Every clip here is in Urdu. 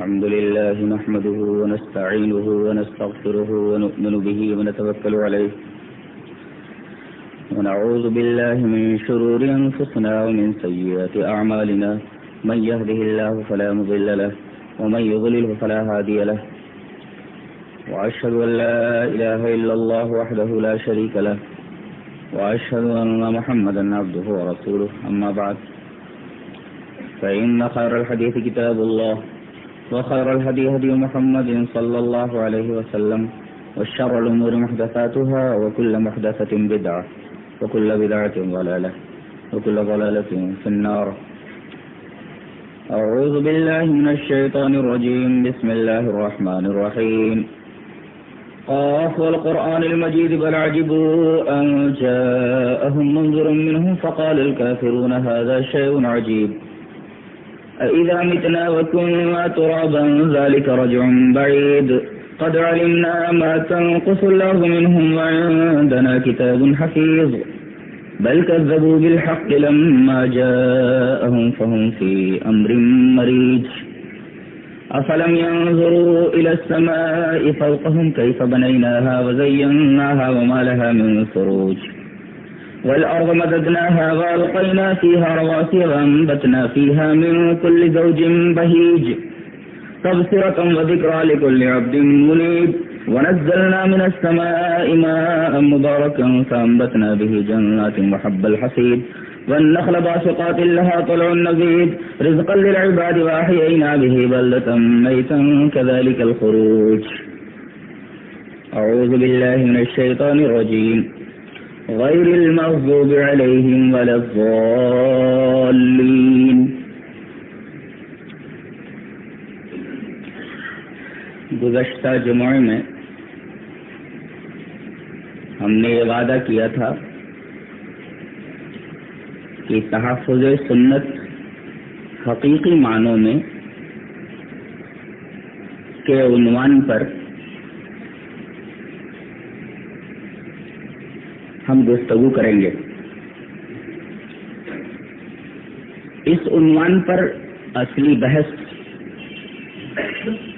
الحمد لله نحمده ونستعينه ونستغفره ونؤمن به ونتوكل عليه ونعوذ بالله من شرور أنفسنا ومن سيئات أعمالنا من يهده الله فلا مضل له ومن يضلله فلا هادي له وأشهد أن لا إله إلا الله وحده لا شريك له وأشهد أن محمدا عبده ورسوله أما بعد فإن خير الحديث كتاب الله وخير الهدي هدي محمد صلى الله عليه وسلم وشر الأمور محدثاتها وكل محدثة بدعة وكل بدعة ضلالة وكل ضلالة في النار. أعوذ بالله من الشيطان الرجيم. بسم الله الرحمن الرحيم. قاف والقرآن المجيد بل عجبوا أن جاءهم منذر منهم فقال الكافرون هذا شيء عجيب أإذا متنا وكنا ترابا ذلك رجع بعيد قد علمنا ما تنقص الأرض منهم وعندنا كتاب حفيظ بل كذبوا بالحق لما جاءهم فهم في أمر مريج أفلم ينظروا إلى السماء فوقهم كيف بنيناها وزيناها وما لها من فروج والأرض مددناها وألقينا فيها رواسي وأنبتنا فيها من كل زوج بهيج تبصرة وذكرى لكل عبد منيب ونزلنا من السماء ماء مباركا فأنبتنا به جنات وحب الحصيد والنخل باسقات لها طلع نضيد رزقا للعباد وأحيينا به بلدة ميتا كذلك الخروج. أعوذ بالله من الشيطان الرجيم غير المغضوب عليهم ولا الضالين. گزشتہ جمعے میں ہم نے یہ وعدہ کیا تھا کہ تحفظ سنت حقیقی معنوں میں کے عنوان پر ہم گفتگو کریں گے. اس عنوان پر اصلی بحث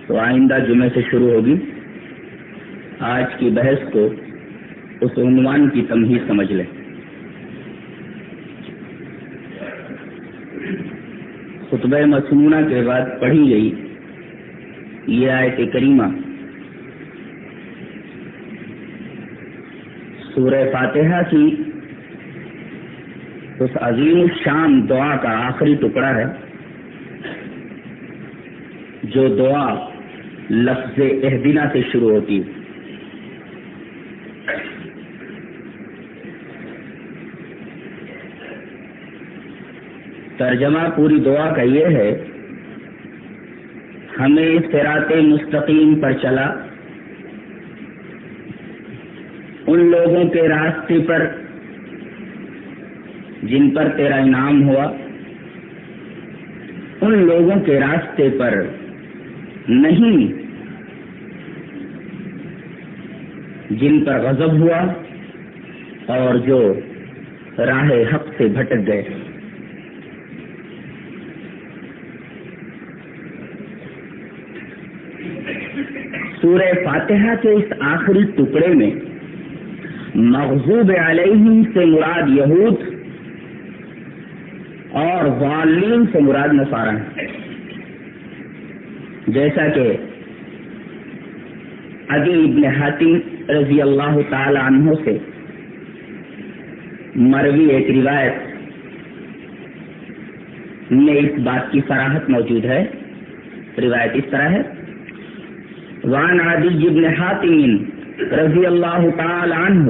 تو آئندہ جمعے سے شروع ہوگی. آج کی بحث کو اس عنوان کی تمہید سمجھ لیں. خطبہ مسنونہ کے بعد پڑھی گئی یہ آیت کریمہ سورہ فاتحہ کی اس عظیم الشان دعا کا آخری ٹکڑا ہے جو دعا لفظ اہدنا سے شروع ہوتی ہے. ترجمہ پوری دعا کا یہ ہے: ہمیں صراط مستقیم پر چلا، ان لوگوں کے راستے پر جن پر تیرا انعام ہوا، ان لوگوں کے راستے پر نہیں جن پر غضب ہوا اور جو راہ حق سے بھٹک گئے. سورہ فاتحہ کے اس آخری ٹکڑے میں مغضوب علیہم سے مراد یہود اور ضالین سے مراد نصارہ ہیں. جیسا کہ عدی ابن حاتم رضی اللہ تعالی عنہ سے مروی ایک روایت میں اس بات کی صراحت موجود ہے. روایت اس طرح ہے: وعن عدی ابن حاتم رضی اللہ تعالی عنہ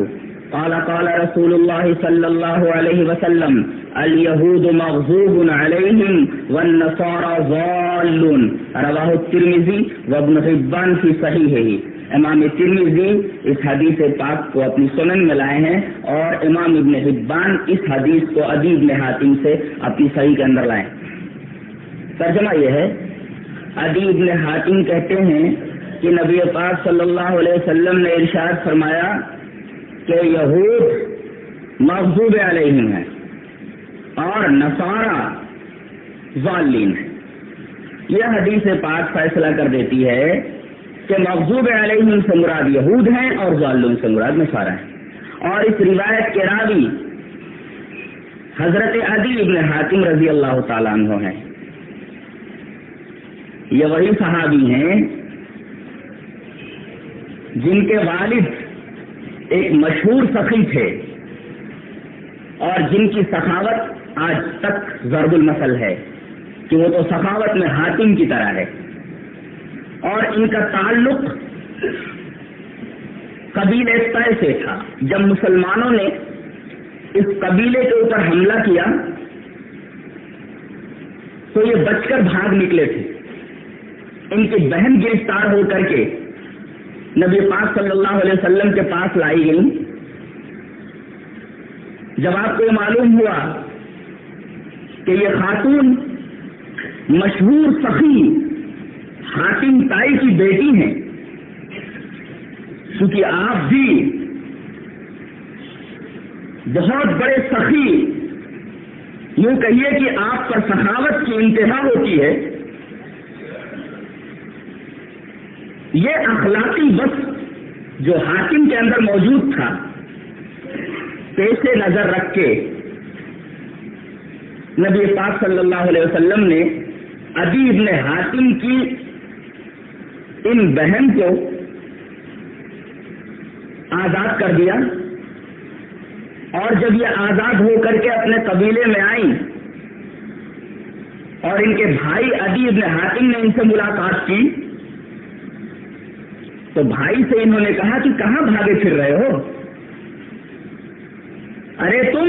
قال قال رسول اللہ صلی اللہ علیہ وسلم اليہود مغضوب علیہم والنصارى ضالون رواہ الترمذی وابن حبان فی صحیحہ. امام ترمذی اس حدیث پاک کو اپنی سنن میں لائے ہیں اور امام ابن حبان اس حدیث کو عدی ابن حاتم سے اپنی صحیح کے اندر لائے. ترجمہ یہ ہے: عدی ابن حاتم کہتے ہیں کہ نبی پاک صلی اللہ علیہ وسلم نے ارشاد فرمایا کہ یہود مغضوب علیہم ہیں اور نصارہ ضالین ہیں. یہ حدیث پاک فیصلہ کر دیتی ہے کہ مغضوب علیہم سے مراد یہود ہیں اور ضالون سے مراد نصارہ ہیں، اور اس روایت کے راوی حضرت عدی ابن حاتم رضی اللہ تعالیٰ عنہ ہیں۔ یہ وہی صحابی ہیں جن کے والد ایک مشہور سخی تھے اور جن کی سخاوت آج تک ضرب المثل ہے کہ وہ تو سخاوت میں حاتم کی طرح ہے، اور ان کا تعلق قبیلے طے سے تھا۔ جب مسلمانوں نے اس قبیلے کے اوپر حملہ کیا تو یہ بچ کر بھاگ نکلے تھے۔ ان کی بہن گرفتار ہو کر کے نبی پاک صلی اللہ علیہ وسلم کے پاس لائی گئی۔ جب آپ کو یہ معلوم ہوا کہ یہ خاتون مشہور سخی حاتم طائی کی بیٹی ہیں، کیونکہ آپ بھی بہت بڑے سخی، یوں کہیے کہ آپ پر سخاوت کی انتہا ہوتی ہے، یہ اخلاقی وصف جو حاکم کے اندر موجود تھا پیش نظر رکھ کے نبی پاک صلی اللہ علیہ وسلم نے عدی ابن حاتم کی ان بہن کو آزاد کر دیا، اور جب یہ آزاد ہو کر کے اپنے قبیلے میں آئیں اور ان کے بھائی عدی ابن حاتم نے ان سے ملاقات کی تو بھائی سے انہوں نے کہا کہ کہاں بھاگے پھر رہے ہو؟ ارے تم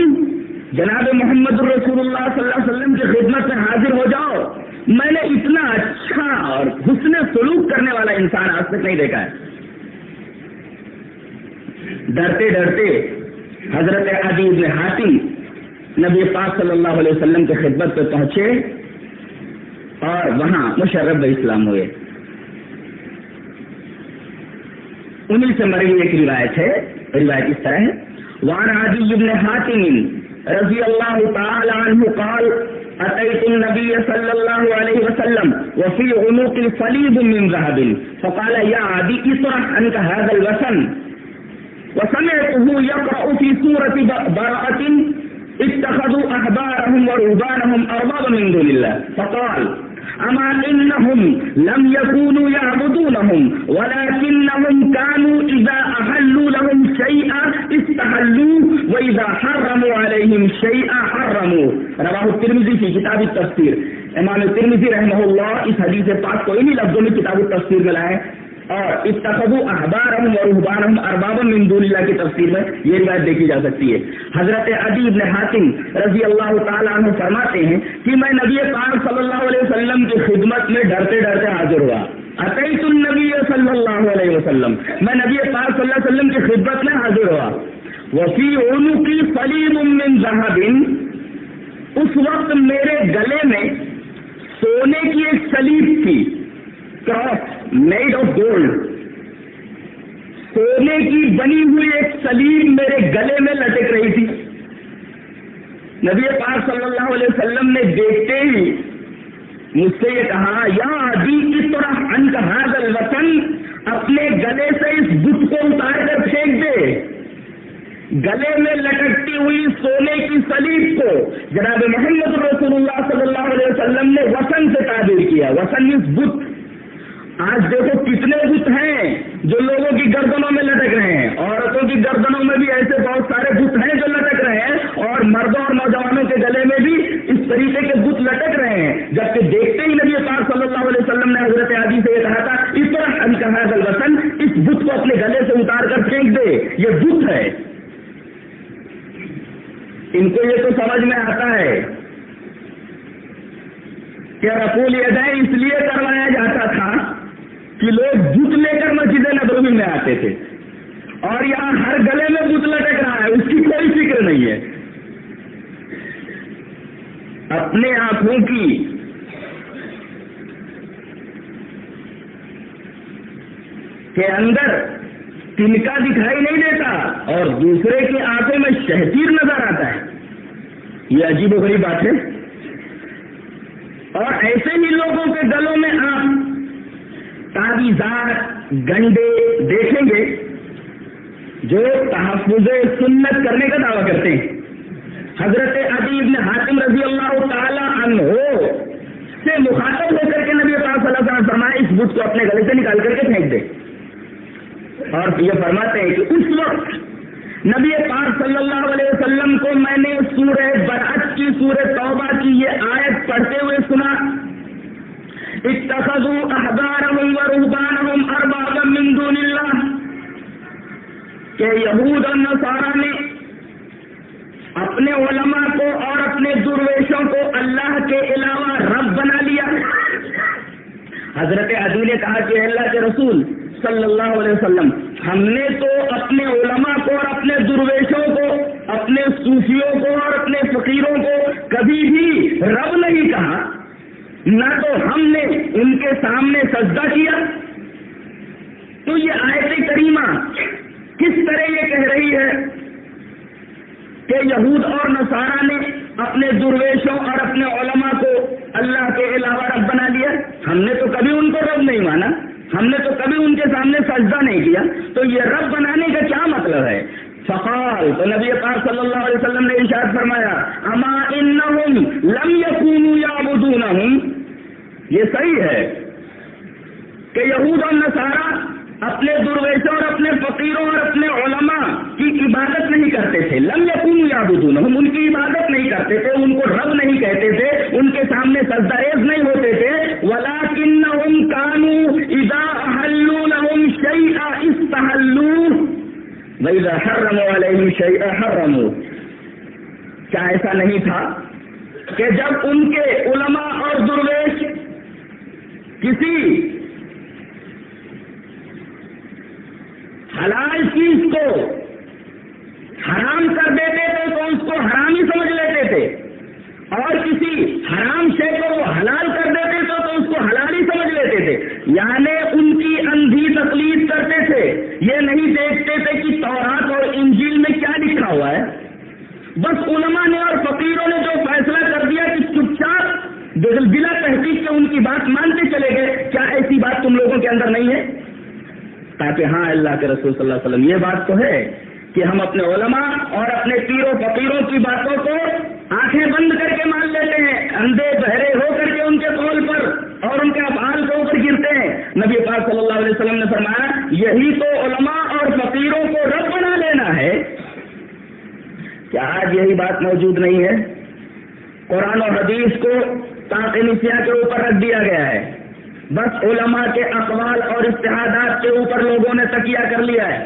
جناب محمد رسول اللہ صلی اللہ علیہ وسلم کی خدمت میں حاضر ہو جاؤ، میں نے اتنا اچھا اور حسن سلوک کرنے والا انسان آج تک نہیں دیکھا ہے۔ ڈرتے ڈرتے حضرت عدی بن حاتم نبی پاک صلی اللہ علیہ وسلم کی خدمت پہ پہنچے اور وہاں مشرف اسلام ہوئے۔ انہی سے مری ہوئی ایک روایت ہے، روایت اس طرح ہے، وعن عدی بن حاتم رضی اللہ تعالی عنہ قال اتيت النبي صلى الله عليه وسلم وفي عنق صليب من ذهب فقال يا عدي اطرح عنك هذا الوثن وسمعته يقرأ في سورة براءة اتخذوا أحبارهم ورهبانهم أربابا من دون الله فقال أما إنهم لم يكونوا يعبدونهم ولكنهم كانوا إذا أحلوا لهم شيئا استحلوه وإذا حرموا عليهم شيئا حرموا۔ رواه الترمذی فی کتاب التفسیر۔ امام ترمذی رحمہ اللہ اس حدیث پاک کو انہی لفظوں میں کتاب التفسیر میں لائے، اور اتخذوا احبارهم ورهبانهم اربابا من دون اللہ کی تفسیر میں یہ روایت دیکھی جا سکتی ہے۔ حضرت عدی بن حاتم رضی اللہ تعالی عنہ فرماتے ہیں کہ میں نبی پاک صلی اللہ علیہ وسلم کی خدمت میں ڈرتے ڈرتے حاضر ہوا۔ اتیت النبی صلی اللہ علیہ وسلم، میں نبی پاک صلی اللہ علیہ وسلم کی خدمت میں حاضر ہوا۔ وفی عنقی صلیب من ذہب، اس وقت میرے گلے میں سونے کی ایک صلیب تھی، کراس میڈ آف گولڈ، سونے کی بنی ہوئی ایک صلیب میرے گلے میں لٹک رہی تھی۔ نبی پاک صلی اللہ علیہ وسلم نے دیکھتے ہی مجھ سے یہ کہا یا عدی اطرح عنک ھذا الوثن، اپنے گلے سے اس بت کو اتار کر پھینک دے۔ گلے میں لٹکتی ہوئی سونے کی صلیب کو جناب محمد رسول اللہ صلی اللہ علیہ وسلم نے وثن سے تعبیر کیا۔ وثن اس بت، آج دیکھو کتنے بت ہیں جو لوگوں کی گردنوں میں لٹک رہے ہیں، عورتوں کی گردنوں میں بھی ایسے بہت سارے بت ہیں جو لٹک رہے ہیں، اور مردوں اور نوجوانوں کے گلے میں بھی اس طریقے کے بت لٹک رہے ہیں، جبکہ دیکھتے ہی نبی پاک صلی اللہ علیہ وسلم نے حضرت عدی سے یہ کہا تھا اس طرح عنک ھذا الوثن، اس بت کو اپنے گلے سے اتار کر پھینک دے، یہ بت ہے۔ ان کو یہ تو سمجھ میں آتا ہے کہ رفع الیدین اس لیے کروایا جاتا تھا کہ لوگ بت لے کر مسجد نبوی میں آتے تھے، اور یہاں ہر گلے میں بت لٹک رہا ہے، اس کی کوئی فکر نہیں ہے۔ اپنے آنکھوں کی کے اندر تنکا دکھائی نہیں دیتا اور دوسرے کی آنکھوں میں شہتیر نظر آتا ہے، یہ عجیب و غریب بات ہے۔ اور ایسے ہی لوگوں کے گلوں میں آپ تعویذات گنڈے دیکھیں گے جو تحفظ سنت کرنے کا دعویٰ کرتے ہیں. حضرت عدی بن حاتم رضی اللہ تعالی عنہ سے مخاطب ہو کر کے نبی پاک صلی اللہ علیہ وسلم فرمایا اس بت کو اپنے گلے سے نکال کر کے پھینک دے. اور یہ فرماتے ہیں کہ اس وقت نبی پاک صلی اللہ علیہ وسلم کو میں نے سورہ برأت کی سورہ توبہ کی یہ آیت پڑھتے ہوئے سنا. اتخذوا احبارهم ورهبانهم اربابا من دون اللہ کہ یہود اور نصارہ نے اپنے علماء کو اور اپنے درویشوں کو اللہ کے علاوہ رب بنا لیا. حضرت عدی نے کہا کہ اللہ کے رسول صلی اللہ علیہ وسلم ہم نے تو اپنے علماء کو اور اپنے درویشوں کو اپنے صوفیوں کو اور اپنے فقیروں کو کبھی بھی رب نہیں کہا، نہ تو ہم نے ان کے سامنے سجدہ کیا. تو یہ آیت کریمہ کس طرح یہ کہہ رہی ہے کہ یہود اور نصارہ نے اپنے درویشوں اور اپنے علماء کو اللہ کے علاوہ رب بنا لیا. ہم نے تو کبھی ان کو رب نہیں مانا، ہم نے تو کبھی ان کے سامنے سجدہ نہیں کیا. تو یہ رب بنانے کا کیا مطلب ہے؟ فقال، تو نبی پاک صلی اللہ علیہ وسلم نے ارشاد فرمایا اما انہم لم یکونوا یعبدونہم. یہ صحیح ہے کہ یہود اور نصارہ اپنے درویشوں اور اپنے فقیروں اور اپنے علماء کی عبادت نہیں کرتے تھے. لم یکونوا یعبدونہم، ان کی عبادت نہیں کرتے تھے، ان کو رب نہیں کہتے تھے، ان کے سامنے سجدہ ریز نہیں ہوتے تھے. ولکنہم کانوا اذا احلوا لهم شیئا استحلوه وَإِذَا حَرَّمُوا عَلَيْهِمْ شَيْئًا حَرَّمُوا. کیا ایسا نہیں تھا کہ جب ان کے علماء اور درویش کسی حلال چیز کو حرام کر دیتے تھے تو اس کو حرام ہی سمجھ لیتے تھے، اور کسی حرام شے کو وہ حلال کر دیتے تھے تو اس کو حلال ہی سمجھ لیتے تھے. یعنی ان کی اندھی تقلید کرتے تھے، یہ نہیں دیکھتے تھے کہ تورات اور انجیل میں کیا لکھا ہوا ہے. بس علماء نے اور فقیروں نے جو فیصلہ کر دیا کہ چپ چاپ بلا تحقیق کے ان کی بات مانتے چلے گئے. کیا ایسی بات تم لوگوں کے اندر نہیں ہے؟ تاکہ ہاں اللہ کے رسول صلی اللہ علیہ وسلم یہ بات تو ہے کہ ہم اپنے علماء اور اپنے پیروں فقیروں کی باتوں کو آنکھیں بند کر کے مان لیتے ہیں، اندھے بہرے ہو کر کے ان کے قول پر اور ان کے افعال کے اوپر گرتے ہیں. نبی پاک صلی اللہ علیہ وسلم نے فرمایا یہی تو علماء اور فقیروں کو رب بنا لینا ہے. کیا آج یہی بات موجود نہیں ہے؟ قرآن و حدیث کو طاق نسیاں کے اوپر رکھ دیا گیا ہے، بس علماء کے اقوال اور اجتہادات کے اوپر لوگوں نے تکیہ کر لیا ہے،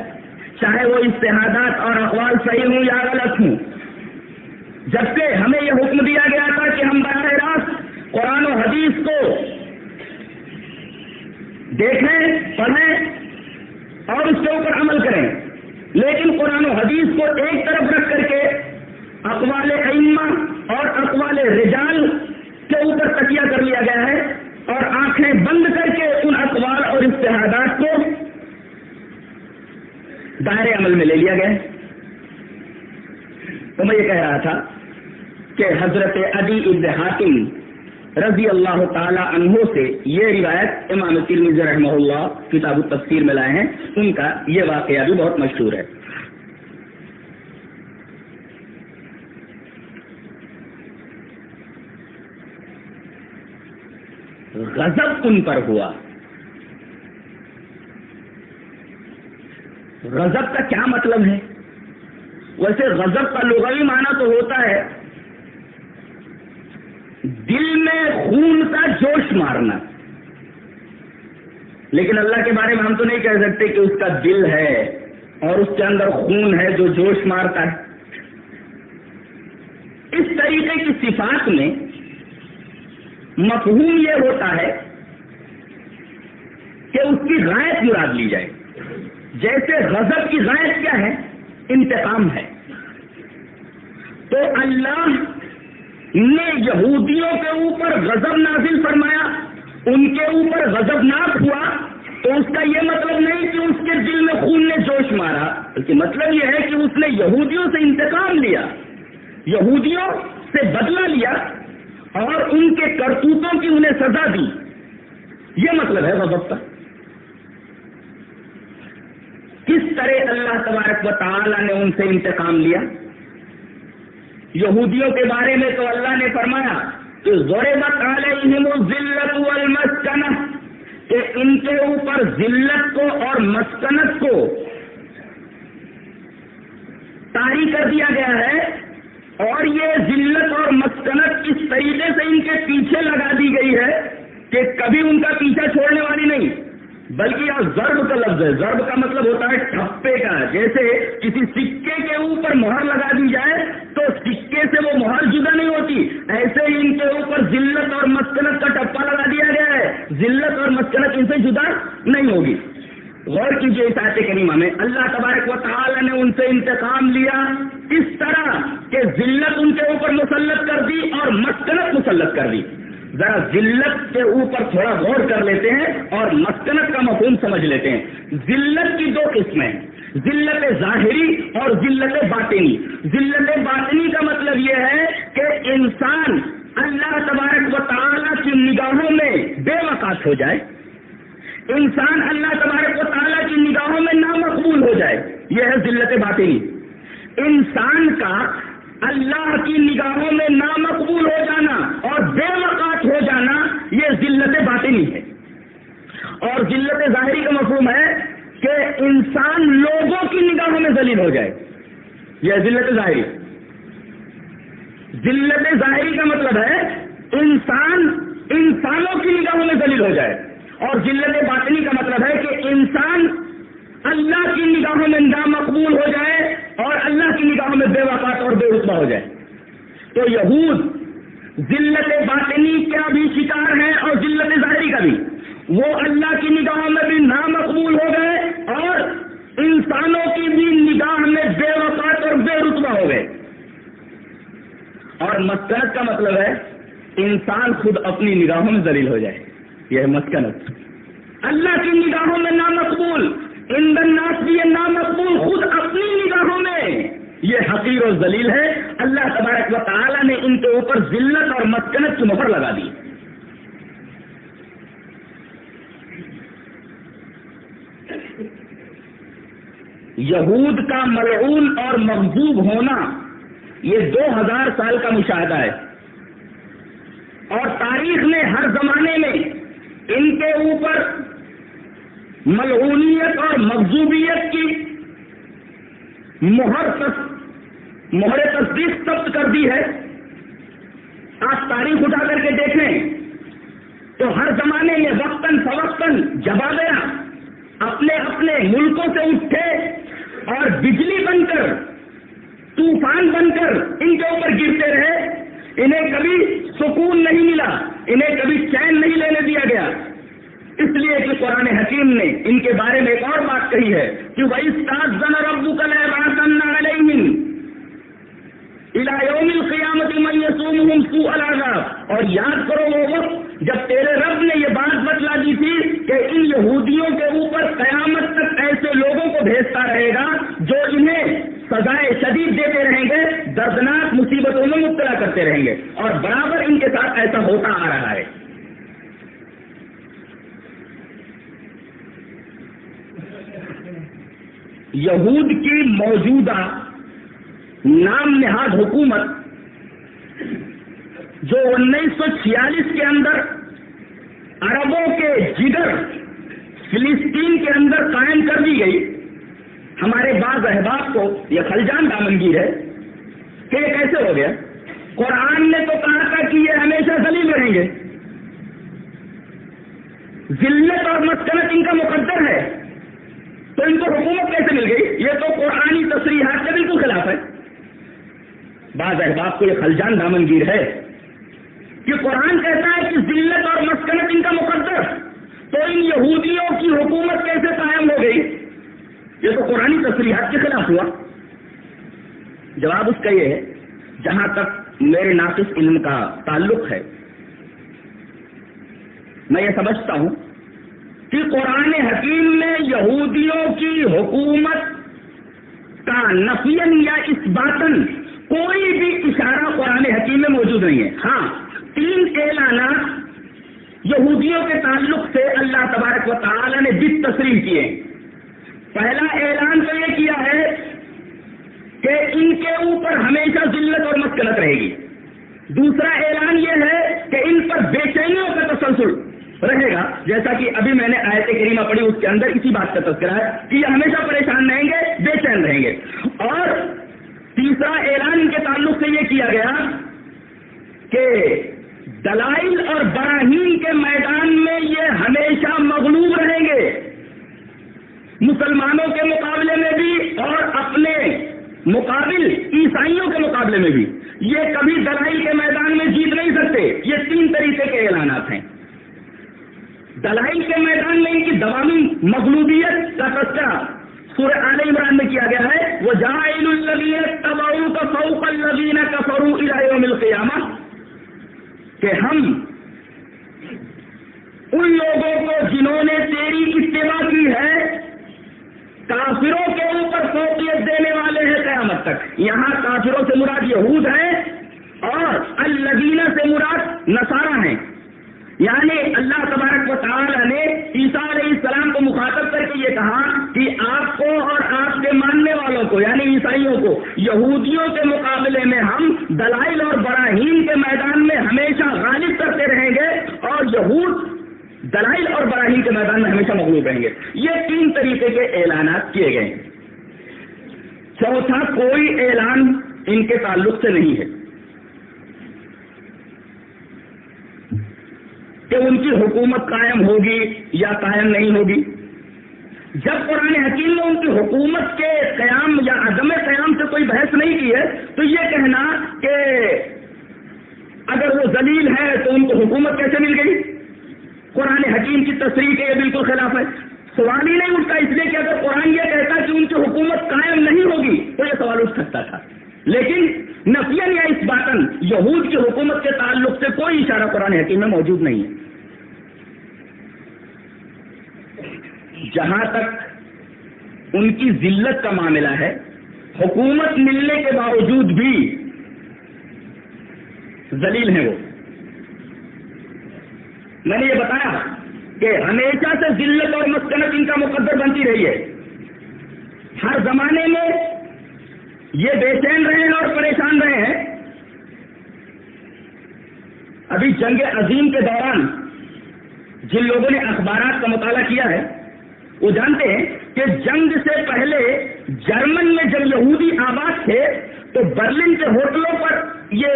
چاہے وہ اجتہادات اور اقوال صحیح ہوں یا غلط ہوں. جبکہ ہمیں یہ حکم دیا گیا تھا کہ ہم براہ راست قرآن و حدیث کو دیکھیں، پڑھیں اور اس کے اوپر عمل کریں. لیکن قرآن و حدیث کو ایک طرف رکھ کر کے اقوال ائمہ اور اقوال رجال کے اوپر تکیہ کر لیا گیا ہے اور آنکھیں بند کر کے ان اقوال اور اجتہادات کو دائرے عمل میں لے لیا گیا. تو میں یہ کہہ رہا تھا کہ حضرت عدی بن حاتم رضی اللہ تعالی عنہ سے یہ روایت امام ترمذی رحمہ اللہ کتاب التفسیر میں لائے ہیں. ان کا یہ واقعہ بھی بہت مشہور ہے. غضب ان پر ہوا. غضب کا کیا مطلب ہے؟ ویسے غضب کا لغوی معنی تو ہوتا ہے دل میں خون کا جوش مارنا، لیکن اللہ کے بارے میں ہم تو نہیں کہہ سکتے کہ اس کا دل ہے اور اس کے اندر خون ہے جو جوش مارتا ہے. اس طریقے کی صفات میں مفہوم یہ ہوتا ہے کہ اس کی غایت مراد لی جائے. جیسے غضب کی غایت کیا ہے؟ انتقام ہے. تو اللہ نے یہودیوں کے اوپر غضب نازل فرمایا، ان کے اوپر غضب ناک ہوا، تو اس کا یہ مطلب نہیں کہ اس کے دل میں خون نے جوش مارا، بلکہ مطلب یہ ہے کہ اس نے یہودیوں سے انتقام لیا، یہودیوں سے بدلہ لیا اور ان کے کرتوتوں کی انہیں سزا دی. یہ مطلب ہے غضب کا. کس طرح اللہ تبارک و تعالی نے ان سے انتقام لیا؟ یہودیوں کے بارے میں تو اللہ نے فرمایا کہ ضربت علیہم الذلۃ والمسکنہ، کہ ان کے اوپر ذلت کو اور مسکنت کو طاری کر دیا گیا ہے، اور یہ ذلت اور مسکنت اس طریقے سے ان کے پیچھے لگا دی گئی ہے کہ کبھی ان کا پیچھا چھوڑنے والی نہیں. بلکہ یہ ضرب کا لفظ ہے. ضرب کا مطلب ہوتا ہے ٹھپے کا. جیسے کسی سکے کے اوپر مہر لگا دی جائے تو سکے سے وہ مہر جدا نہیں ہوتی، ایسے ہی ان کے اوپر ذلت اور مسکنت کا ٹپا لگا دیا گیا ہے. ذلت اور مسکنت ان سے جدا نہیں ہوگی. غور کیجیے اس آیت کریمہ میں اللہ تبارک و تعالی نے ان سے انتقام لیا اس طرح کہ ذلت ان کے اوپر مسلط کر دی اور مسکنت مسلط کر دی. ذرا ذلت کے اوپر تھوڑا غور کر لیتے ہیں اور مسکنت کا مفہوم سمجھ لیتے ہیں. ذلت کی دو قسمیں، ذلت ظاہری اور ذلت باطنی. ذلت باطنی کا مطلب یہ ہے کہ انسان اللہ تبارک و تعالی کی نگاہوں میں بے وقاص ہو جائے، انسان اللہ تبارک و تعالی کی نگاہوں میں نامقبول ہو جائے. یہ ہے ذلت باطنی. انسان کا اللہ کی نگاہوں میں نامقبول ہو جانا اور بے وقاص ہو جانا یہ ذلت باطنی ہے. اور ذلت ظاہری کا مفہوم ہے کہ انسان لوگوں کی نگاہوں میں ذلیل ہو جائے. یہ ذلت ظاہری. ذلت ظاہری کا مطلب ہے انسان انسانوں کی نگاہوں میں ذلیل ہو جائے، اور ذلت باطنی کا مطلب ہے کہ انسان اللہ کی نگاہوں میں نامقبول ہو جائے اور اللہ کی نگاہوں میں بے وقاص اور بے رتبہ ہو جائے. تو یہود ذلت باطنی کا بھی شکار ہیں اور ذلت ظاہری کا بھی. وہ اللہ کی نگاہوں میں بھی نامقبول ہو گئے اور انسانوں کی بھی نگاہ میں بے وقاص اور بے رتبہ ہو گئے. اور مسکنت کا مطلب ہے انسان خود اپنی نگاہوں میں ذلیل ہو جائے. یہ ہے مسکنت. اللہ کی نگاہوں میں نامقبول، عند الناس بھی یہ نامقبول خود اپنی نگاہوں میں یہ حقیر و ذلیل ہے. اللہ تبارک و تعالی نے ان کے اوپر ذلت اور مسکنت کی مہر لگا دی. یہود کا ملعون اور مغضوب ہونا یہ 2000 سال کا مشاہدہ ہے، اور تاریخ نے ہر زمانے میں ان کے اوپر ملعونیت اور مغضوبیت کی مہر تصدیق ثبت کر دی ہے. آپ تاریخ اٹھا کر کے دیکھیں تو ہر زمانے میں وقتاً فوقتاً جبابرہ اپنے اپنے ملکوں سے اٹھے اور بجلی بن کر طوفان بن کر ان کے اوپر گرتے رہے. انہیں کبھی سکون نہیں ملا، انہیں کبھی چین نہیں لینے دیا گیا. اس لیے کہ قرآن حکیم نے ان کے بارے میں ایک اور بات کہی ہے کہ وَإِسْتَأْذَنَ رَبُّكَ لَيَبْعَثَنَّ عَلَيْهِمْ إِلَى يَوْمِ الْقِيَامَةِ مَن يَسُومُهُمْ سُوءَ الْعَذَابِ. اور یاد کرو وہ وقت جب تیرے رب نے یہ بات بتلا دی تھی کہ ان یہودیوں کے اوپر قیامت تک ایسے لوگوں کو بھیجتا رہے گا جو انہیں سزائے شدید دیتے رہیں گے، دردناک مصیبتوں میں مبتلا کرتے رہیں گے. اور برابر ان کے ساتھ ایسا ہوتا آ رہا ہے. یہود کی موجودہ نام نہاد حکومت جو 1946 کے اندر عربوں کے جگر فلسطین کے اندر قائم کر دی گئی، ہمارے بعض احباب کو یہ خلجان دامنگیر ہے کہ یہ کیسے ہو گیا. قرآن نے تو کہا تھا کہ یہ ہمیشہ ذلیل رہیں گے، ذلت اور مسکنت ان کا مقدر ہے، تو ان کو حکومت کیسے مل گئی؟ یہ تو قرآنی تصریحات کے بالکل خلاف ہے. بعض احباب کو یہ خلجان دامنگیر ہے کہ قرآن کہتا ہے کہ ذلت اور مسکنت ان کا مقدر، تو ان یہودیوں کی حکومت کیسے قائم ہو گئی؟ یہ تو قرآنی تصریحات کے خلاف ہوا. جواب اس کا یہ ہے، جہاں تک میرے ناقص علم کا تعلق ہے، میں یہ سمجھتا ہوں کہ قرآن حکیم میں یہودیوں کی حکومت کا نفیاً یا اثباتاً کوئی بھی اشارہ قرآن حکیم میں موجود نہیں ہے. ہاں، 3 اعلانات یہودیوں کے تعلق سے اللہ تبارک و تعالی نے بالتصریح کیے. پہلا اعلان تو یہ کیا ہے کہ ان کے اوپر ہمیشہ ذلت اور مسکنت رہے گی. دوسرا اعلان یہ ہے کہ ان پر بے چینیوں کا تسلسل رہے گا، جیسا کہ ابھی میں نے آیت کریمہ پڑھی اس کے اندر اسی بات کا تذکرہ ہے کہ یہ ہمیشہ پریشان رہیں گے، بے چین رہیں گے. اور تیسرا اعلان ان کے تعلق سے یہ کیا گیا کہ دلائل اور براہین کے میدان میں یہ ہمیشہ مغلوب رہیں گے، مسلمانوں کے مقابلے میں بھی اور اپنے مقابل عیسائیوں کے مقابلے میں بھی. یہ کبھی دلائل کے میدان میں جیت نہیں سکتے. یہ 3 طریقے کے اعلانات ہیں. دلائل کے میدان میں ان کی دوامی مغلوبیت کا تذکرہ سورہ آل عمران میں کیا گیا ہے. وَجَاعِلُ الَّذِينَ اتَّبَعُوكَ فَوْقَ الَّذِينَ كَفَرُوا إِلَى يَوْمِ الْقِيَامَةِ، کہ ہم ان لوگوں کو جنہوں نے تیری اتباع کی ہے کافروں کے اوپر فوقیت دینے والے ہیں قیامت تک. یہاں کافروں سے مراد یہود ہیں اور الذین سے مراد نصارہ ہیں. یعنی اللہ تبارک و تعالی نے عیسیٰ علیہ السلام کو مخاطب کر کے یہ کہا کہ آپ کو اور آپ کے ماننے والوں کو یعنی عیسائیوں کو یہودیوں کے مقابلے میں ہم دلائل اور براہین کے میدان میں ہمیشہ غالب کرتے رہیں گے اور یہود دلائل اور براہین کے میدان میں ہمیشہ مغلوب رہیں گے. یہ 3 طریقے کے اعلانات کیے گئے. چوتھا کوئی اعلان ان کے تعلق سے نہیں ہے کہ ان کی حکومت قائم ہوگی یا قائم نہیں ہوگی. جب قرآن حکیم نے ان کی حکومت کے قیام یا عدم قیام سے کوئی بحث نہیں کی ہے تو یہ کہنا کہ اگر وہ ذلیل ہے تو ان کو حکومت کیسے مل گئی، قرآن حکیم کی تصریح کے یہ بالکل خلاف ہے. سوال ہی نہیں اٹھتا، اس لیے کہ اگر قرآن یہ کہتا کہ ان کی حکومت قائم نہیں ہوگی تو یہ سوال اٹھ سکتا تھا. لیکن نفیاً یا اثباتاً یہود کی حکومت کے تعلق سے کوئی اشارہ قرآن حکیم میں موجود نہیں ہے. جہاں تک ان کی ذلت کا معاملہ ہے، حکومت ملنے کے باوجود بھی ذلیل ہیں وہ. میں نے یہ بتایا کہ ہمیشہ سے ذلت اور مسکنت ان کا مقدر بنتی رہی ہے. ہر زمانے میں یہ بے چین رہے ہیں اور پریشان رہے ہیں. ابھی جنگ عظیم کے دوران جن لوگوں نے اخبارات کا مطالعہ کیا ہے وہ جانتے ہیں کہ جنگ سے پہلے جرمن میں جب یہودی آباد تھے تو برلن کے ہوٹلوں پر یہ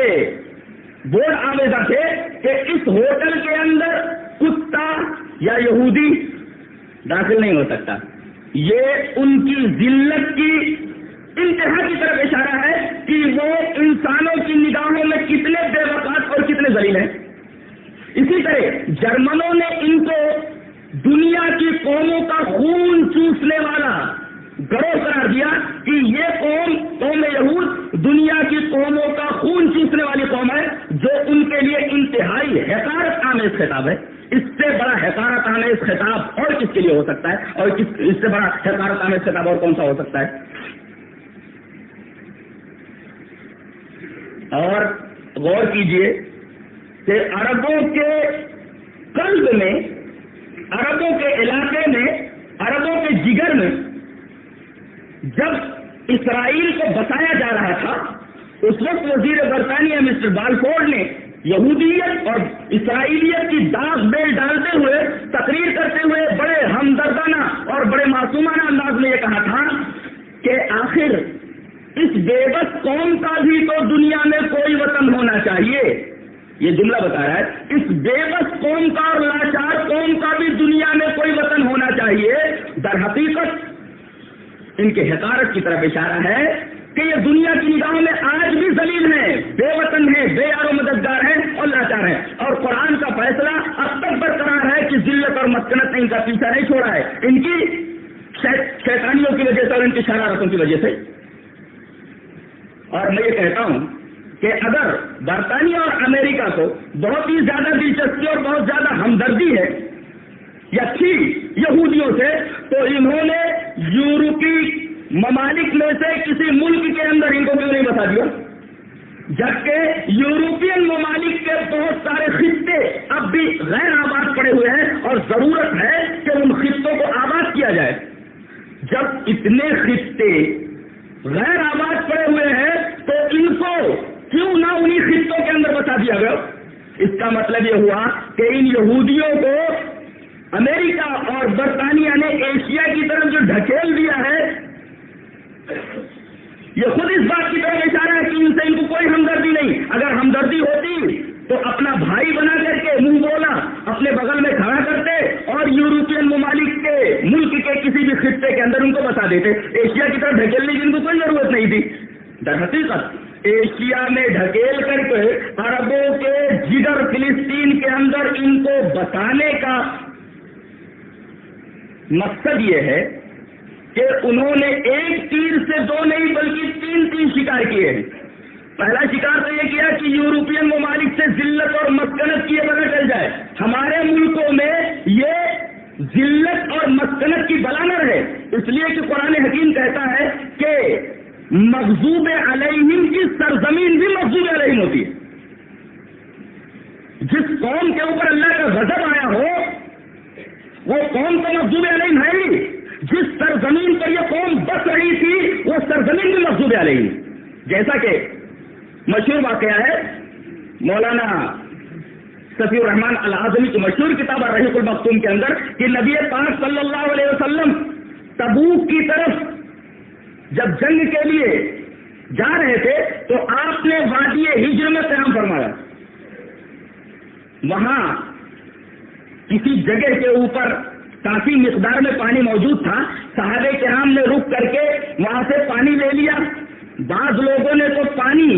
بورڈ آویزاں تھے کہ اس ہوٹل کے اندر کتا یا یہودی داخل نہیں ہو سکتا. یہ ان کی ذلت کی انتہا کی طرف اشارہ ہے کہ وہ انسانوں کی نگاہوں میں کتنے بے وقار اور کتنے ذلیل ہیں. اسی طرح جرمنوں نے ان کو دنیا کی قوموں کا خون چوسنے والا گروہ قرار دیا کہ یہ قوم یہود دنیا کی قوموں کا خون چوسنے والی قوم ہے، جو ان کے لیے انتہائی حقارت آمیز خطاب ہے. اس سے بڑا حقارت آمیز خطاب اور کس کے لیے ہو سکتا ہے، اور اس سے بڑا حقارت آمیز خطاب اور کون سا ہو سکتا ہے. اور غور کیجئے کہ عربوں کے قلب میں، عربوں کے علاقے میں، عربوں کے جگر میں جب اسرائیل کو بسایا جا رہا تھا اس وقت وزیر برطانیہ مسٹر بالفورڈ نے یہودیت اور اسرائیلیت کی داغ بیل ڈالتے ہوئے تقریر کرتے ہوئے بڑے ہمدردانہ اور بڑے معصومانہ انداز میں یہ کہا تھا کہ آخر اس بے بس قوم کا بھی تو دنیا میں کوئی وطن ہونا چاہیے. یہ جملہ بتا رہا ہے اس بے بس قوم کا اور لاچار قوم کا بھی دنیا میں کوئی وطن ہونا چاہیے. در حقیقت ان کے حقارت کی طرف اشارہ ہے کہ یہ دنیا کی نگاہوں میں آج بھی ذلیل ہیں، بے وطن ہیں، بے یار و مددگار ہیں اور لاچار ہیں. اور قرآن کا فیصلہ اب تک برقرار ہے کہ ذلت اور مسکنت نے ان کا پیچھا نہیں چھوڑا ہے، ان کی شیطانیوں کی وجہ سے اور ان کی شرارتوں کی وجہ سے. اور میں یہ کہتا ہوں کہ اگر برطانیہ اور امریکہ کو بہت ہی زیادہ دلچسپی اور بہت زیادہ ہمدردی ہے یا تھی یہودیوں سے تو انہوں نے یورپی ممالک میں سے کسی ملک کے اندر ان کو کیوں نہیں بتا دیا؟ جبکہ یورپین ممالک کے بہت سارے خطے اب بھی غیر آباد پڑے ہوئے ہیں اور ضرورت ہے کہ ان خطوں کو آباد کیا جائے۔ جب اتنے خطے غیر آباد پڑے ہوئے ہیں تو ان کو کیوں نہ انہی خطوں کے اندر بسا دیا گیا؟ اس کا مطلب یہ ہوا کہ ان یہودیوں کو امریکہ اور برطانیہ نے ایشیا کی طرف جو ڈھکیل دیا ہے، یہ خود اس بات کی طرف اشارہ ہے کہ ان سے ان کو کوئی ہمدردی نہیں۔ اگر ہمدردی ہوتی تو اپنا بھائی بنا کر کے منہ بولا اپنے بغل میں کھڑا کرتے اور یورپین ممالک کے ملک کے کسی بھی خطے کے اندر ان کو بتا دیتے۔ ایشیا کی طرف ڈھکیلنے کی ان کو کوئی ضرورت نہیں تھی۔ در حقیقت ایشیا میں ڈھکیل کر کے عربوں کے جگر فلسطین کے اندر ان کو بسانے کا مقصد یہ ہے کہ انہوں نے ایک تیر سے دو نہیں بلکہ تین شکار کیے ہیں۔ پہلا شکار تو یہ کیا کہ یورپین ممالک سے ذلت اور مسکنت کی پتہ چل جائے۔ ہمارے ملکوں میں یہ ذلت اور مسکنت کی بلا نہ رہے، اس لیے کہ قرآن حکیم کہتا ہے کہ مغضوب علیہم کی سرزمین بھی مغضوب علیہم ہوتی ہے۔ جس قوم کے اوپر اللہ کا غضب آیا ہو وہ قوم تو مغضوب علیہم ہے ہی، جس سرزمین پر یہ قوم بس رہی تھی وہ سرزمین بھی مغضوب علیہم۔ جیسا کہ مشہور واقعہ ہے مولانا صفی الرحمان العظمی کی مشہور کتاب الرحیق المختوم کے اندر کہ نبی پاک صلی اللہ علیہ وسلم تبوک کی طرف جب جنگ کے لیے جا رہے تھے تو آپ نے وادی ہجر میں قیام فرمایا۔ وہاں کسی جگہ کے اوپر کافی مقدار میں پانی موجود تھا، صحابہ کرام نے رک کر کے وہاں سے پانی لے لیا۔ بعض لوگوں نے تو پانی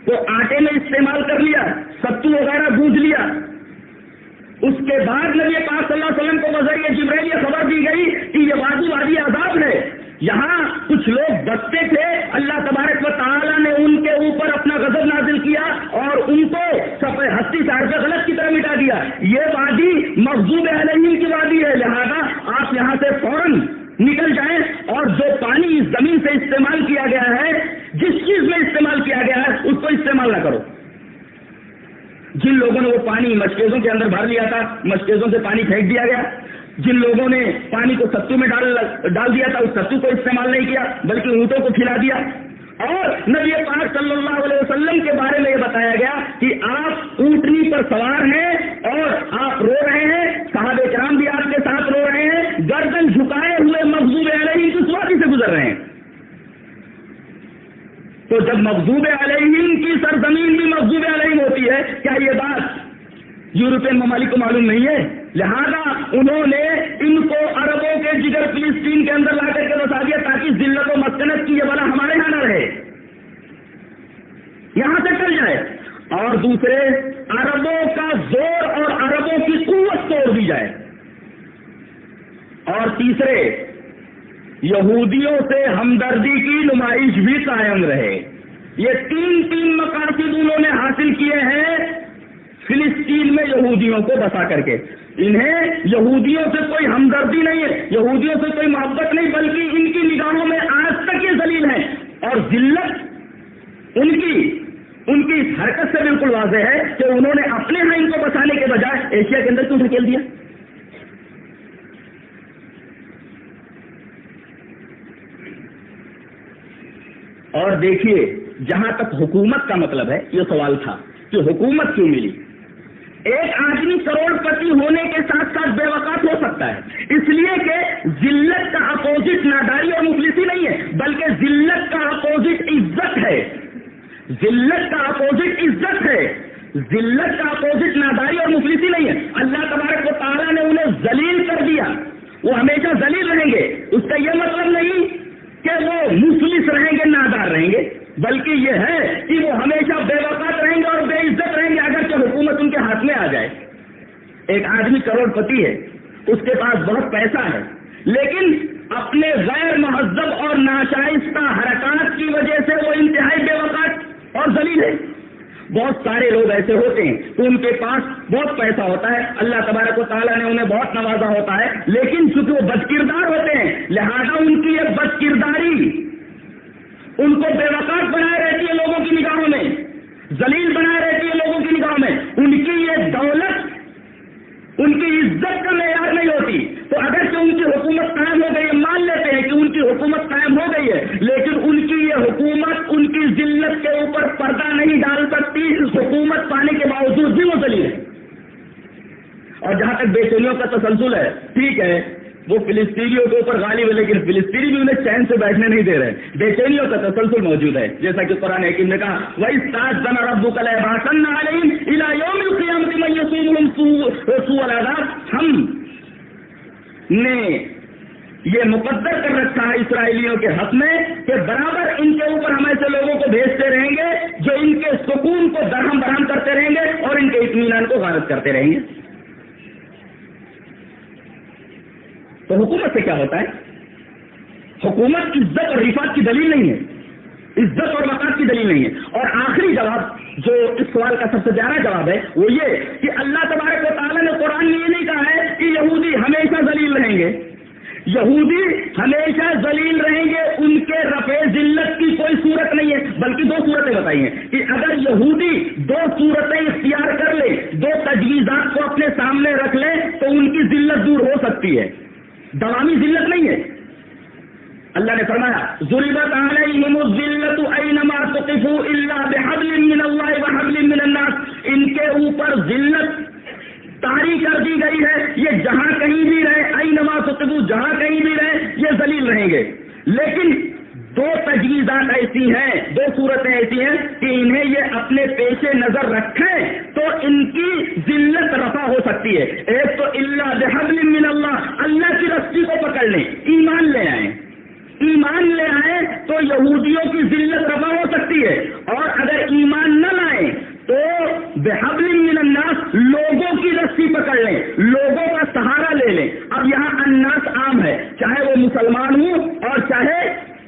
کو آٹے میں استعمال کر لیا، ستو وغیرہ گونج لیا۔ اس کے بعد نبی پاک صلی اللہ علیہ وسلم کو بذریعہ جبرائیل یہ خبر دی گئی کہ یہ وادی عذاب ہے، یہاں کچھ لوگ بستے تھے، اللہ تبارک و تعالیٰ نے ان کے اوپر اپنا غضب نازل کیا اور ان کو صفحہ ہستی سے عرض غلط کی طرح مٹا دیا۔ یہ وادی مغضوب علیہم کی وادی ہے، لہذا آپ یہاں سے فوراً نکل جائیں اور جو پانی اس زمین سے استعمال کیا گیا ہے، جس چیز میں استعمال کیا گیا ہے اس کو استعمال نہ کرو۔ جن لوگوں نے وہ پانی مشکیزوں کے اندر بھر لیا تھا، مشکیزوں سے پانی پھینک دیا گیا۔ جن لوگوں نے پانی کو ستو میں ڈال دیا تھا، اس ستو کو استعمال نہیں کیا بلکہ اونٹوں کو کھلا دیا۔ اور نبی پاک صلی اللہ علیہ وسلم کے بارے میں یہ بتایا گیا کہ آپ اونٹنی پر سوار ہیں اور آپ رو رہے ہیں، صحابہ کرام بھی آپ کے ساتھ رو رہے ہیں، گردن جھکائے ہوئے مغضوب علیہم کی وادی سے گزر رہے ہیں۔ تو جب مغضوب علیہم کی سرزمین بھی مغضوب علیہم ہوتی ہے، کیا یہ بات یورپین ممالک کو معلوم نہیں ہے؟ لہذا انہوں نے ان کو عربوں کے جگر فلسطین کے اندر لا کر کے بسا دیا تاکہ ذلت و مسکنت کی یہ بلا ہمارے یہاں نہ رہے، یہاں سے چل جائے۔ اور دوسرے، عربوں کا زور اور عربوں کی قوت توڑ دی جائے۔ اور تیسرے، یہودیوں سے ہمدردی کی نمائش بھی قائم رہے۔ یہ تین مقاصد انہوں نے حاصل کیے ہیں فلسطین میں یہودیوں کو بسا کر کے۔ انہیں یہودیوں سے کوئی ہمدردی نہیں ہے، یہودیوں سے کوئی محبت نہیں، بلکہ ان کی نگاہوں میں آج تک یہ ذلیل ہیں اور ذلت ان کی اس حرکت سے بالکل واضح ہے کہ انہوں نے اپنے ہاں ان کو بسانے کے بجائے ایشیا کے اندر کیوں ڈھکیل دیا۔ اور دیکھیے، جہاں تک حکومت کا مطلب ہے، یہ سوال تھا کہ حکومت کیوں ملی۔ ایک آدمی کروڑ پتی ہونے کے ساتھ ساتھ بے وقت ہو سکتا ہے، اس لیے کہ ذلت کا اپوزٹ ناداری اور مفلسی نہیں ہے، بلکہ ذلت کا اپوزٹ عزت ہے۔ ذلت کا اپوزٹ عزت ہے، ذلت کا اپوزٹ ناداری اور مفلسی نہیں ہے۔ اللہ تبارک و تعالیٰ نے انہیں ذلیل کر دیا، وہ ہمیشہ ذلیل رہیں گے۔ اس کا یہ مطلب نہیں کہ وہ مفلس رہیں گے، نادار رہیں گے، بلکہ یہ ہے کہ وہ ہمیشہ بے وقت رہیں گے اور بے عزت رہیں گے اگرچہ حکومت ان کے ہاتھ میں آ جائے۔ ایک آدمی کروڑ پتی ہے، اس کے پاس بہت پیسہ ہے، لیکن اپنے غیر مہذب اور ناشائستہ حرکات کی وجہ سے وہ انتہائی بے وقت اور ذلیل ہے۔ بہت سارے لوگ ایسے ہوتے ہیں تو ان کے پاس بہت پیسہ ہوتا ہے، اللہ تبارک و تعالیٰ نے انہیں بہت نوازا ہوتا ہے، لیکن چونکہ وہ بد کردار ہوتے ہیں لہذا ان کی یہ بد کرداری ان کو بے وقت بنائے رہتی ہے لوگوں کی نگاہوں میں۔ ذلیل بنائے رہتی ہے لوگوں کی نگاہوں میں. ان کی یہ دولت ان کی عزت کا معیار نہیں ہوتی. تو اگر ان کی حکومت قائم ہو گئی ہے، مان لیتے ہیں کہ ان کی حکومت قائم ہو گئی ہے، لیکن ان کی یہ حکومت ان کی ذلت کے اوپر پردہ نہیں ڈال سکتی. اس حکومت پانے کے باوجود بھی وہ ذلیل ہے. اور جہاں تک بے چینیوں کا تسلسل ہے، ٹھیک ہے وہ فلسطینیوں کے اوپر غالب ہے، لیکن فلسطینی بھی انہیں چین سے بیٹھنے نہیں دے رہے. بے چینیوں کا تسلسل موجود ہے، جیسا کہ قرآن حکیم نے کہا وَإِسْتَأْذَنَ رَبُّكَ لَيَبْعَثَنَّ عَلَيْهِمْ إِلَى يَوْمِ الْقِيَامَةِ مَن يَسُومُهُمْ سُوءَ الْعَذَابِ. ہم نے یہ مقدر کر رکھا ہے اسرائیلیوں کے حق میں کہ برابر ان کے اوپر ہم ایسے لوگوں کو بھیجتے رہیں گے جو ان کے سکون کو درہم برہم کرتے رہیں گے اور ان کے اطمینان کو غارت کرتے رہیں گے. تو حکومت سے کیا ہوتا ہے؟ حکومت عزت اور رفعت کی دلیل نہیں ہے، عزت اور وقار کی دلیل نہیں ہے. اور آخری جواب جو اس سوال کا سب سے پیارا جواب ہے وہ یہ کہ اللہ تبارک و تعالیٰ نے قرآن میں یہ نہیں کہا ہے کہ یہودی ہمیشہ ذلیل رہیں گے. یہودی ہمیشہ ذلیل رہیں گے، ان کے رفع ذلت کی کوئی صورت نہیں ہے، بلکہ دو صورتیں بتائی ہیں کہ اگر یہودی دو صورتیں اختیار کر لے، دو تجویزات کو اپنے سامنے رکھ لے تو ان کی ذلت دور ہو سکتی ہے، دوامی ذلت نہیں ہے. اللہ نے فرمایا ضربت علیہم الذلۃ اینما ثقفوا الا بحبل من اللہ وحبل من الناس. ان کے اوپر ذلت طاری کر دی گئی ہے، یہ جہاں کہیں بھی رہے، اینما ثقفوا جہاں کہیں بھی رہے یہ ذلیل رہیں گے. لیکن دو تجویزات ایسی ہیں، دو صورتیں ایسی ہیں کہ انہیں یہ اپنے پیش نظر رکھیں تو ان کی ذلت رفع ہو سکتی ہے. ایک تو الا بحبل من اللہ، اللہ کی رسی کو پکڑ لیں، ایمان لے آئیں. ایمان لے آئیں تو یہودیوں کی ذلت رفع ہو سکتی ہے. اور اگر ایمان نہ لائیں تو بحبل من الناس، لوگوں کی رسی پکڑ لیں، لوگوں کا سہارا لے لیں. اب یہاں الناس عام ہے، چاہے وہ مسلمان ہوں اور چاہے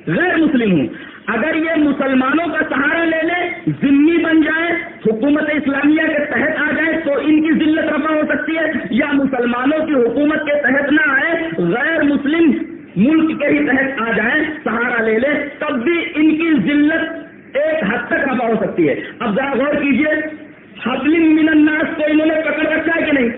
غیر مسلم ہوں. اگر یہ مسلمانوں کا سہارا لے لیں، ذمہ بن جائیں، حکومت اسلامیہ کے تحت آ جائیں تو ان کی ذلت رفع ہو سکتی ہے. یا مسلمانوں کی حکومت کے تحت نہ آئے، غیر مسلم ملک کے ہی تحت آ جائیں، سہارا لے لیں، تب بھی ان کی ذلت ایک حد تک رفع ہو سکتی ہے. اب ذرا غور کیجئے، حبل من الناس کو انہوں نے پکڑ رکھا ہے کہ نہیں؟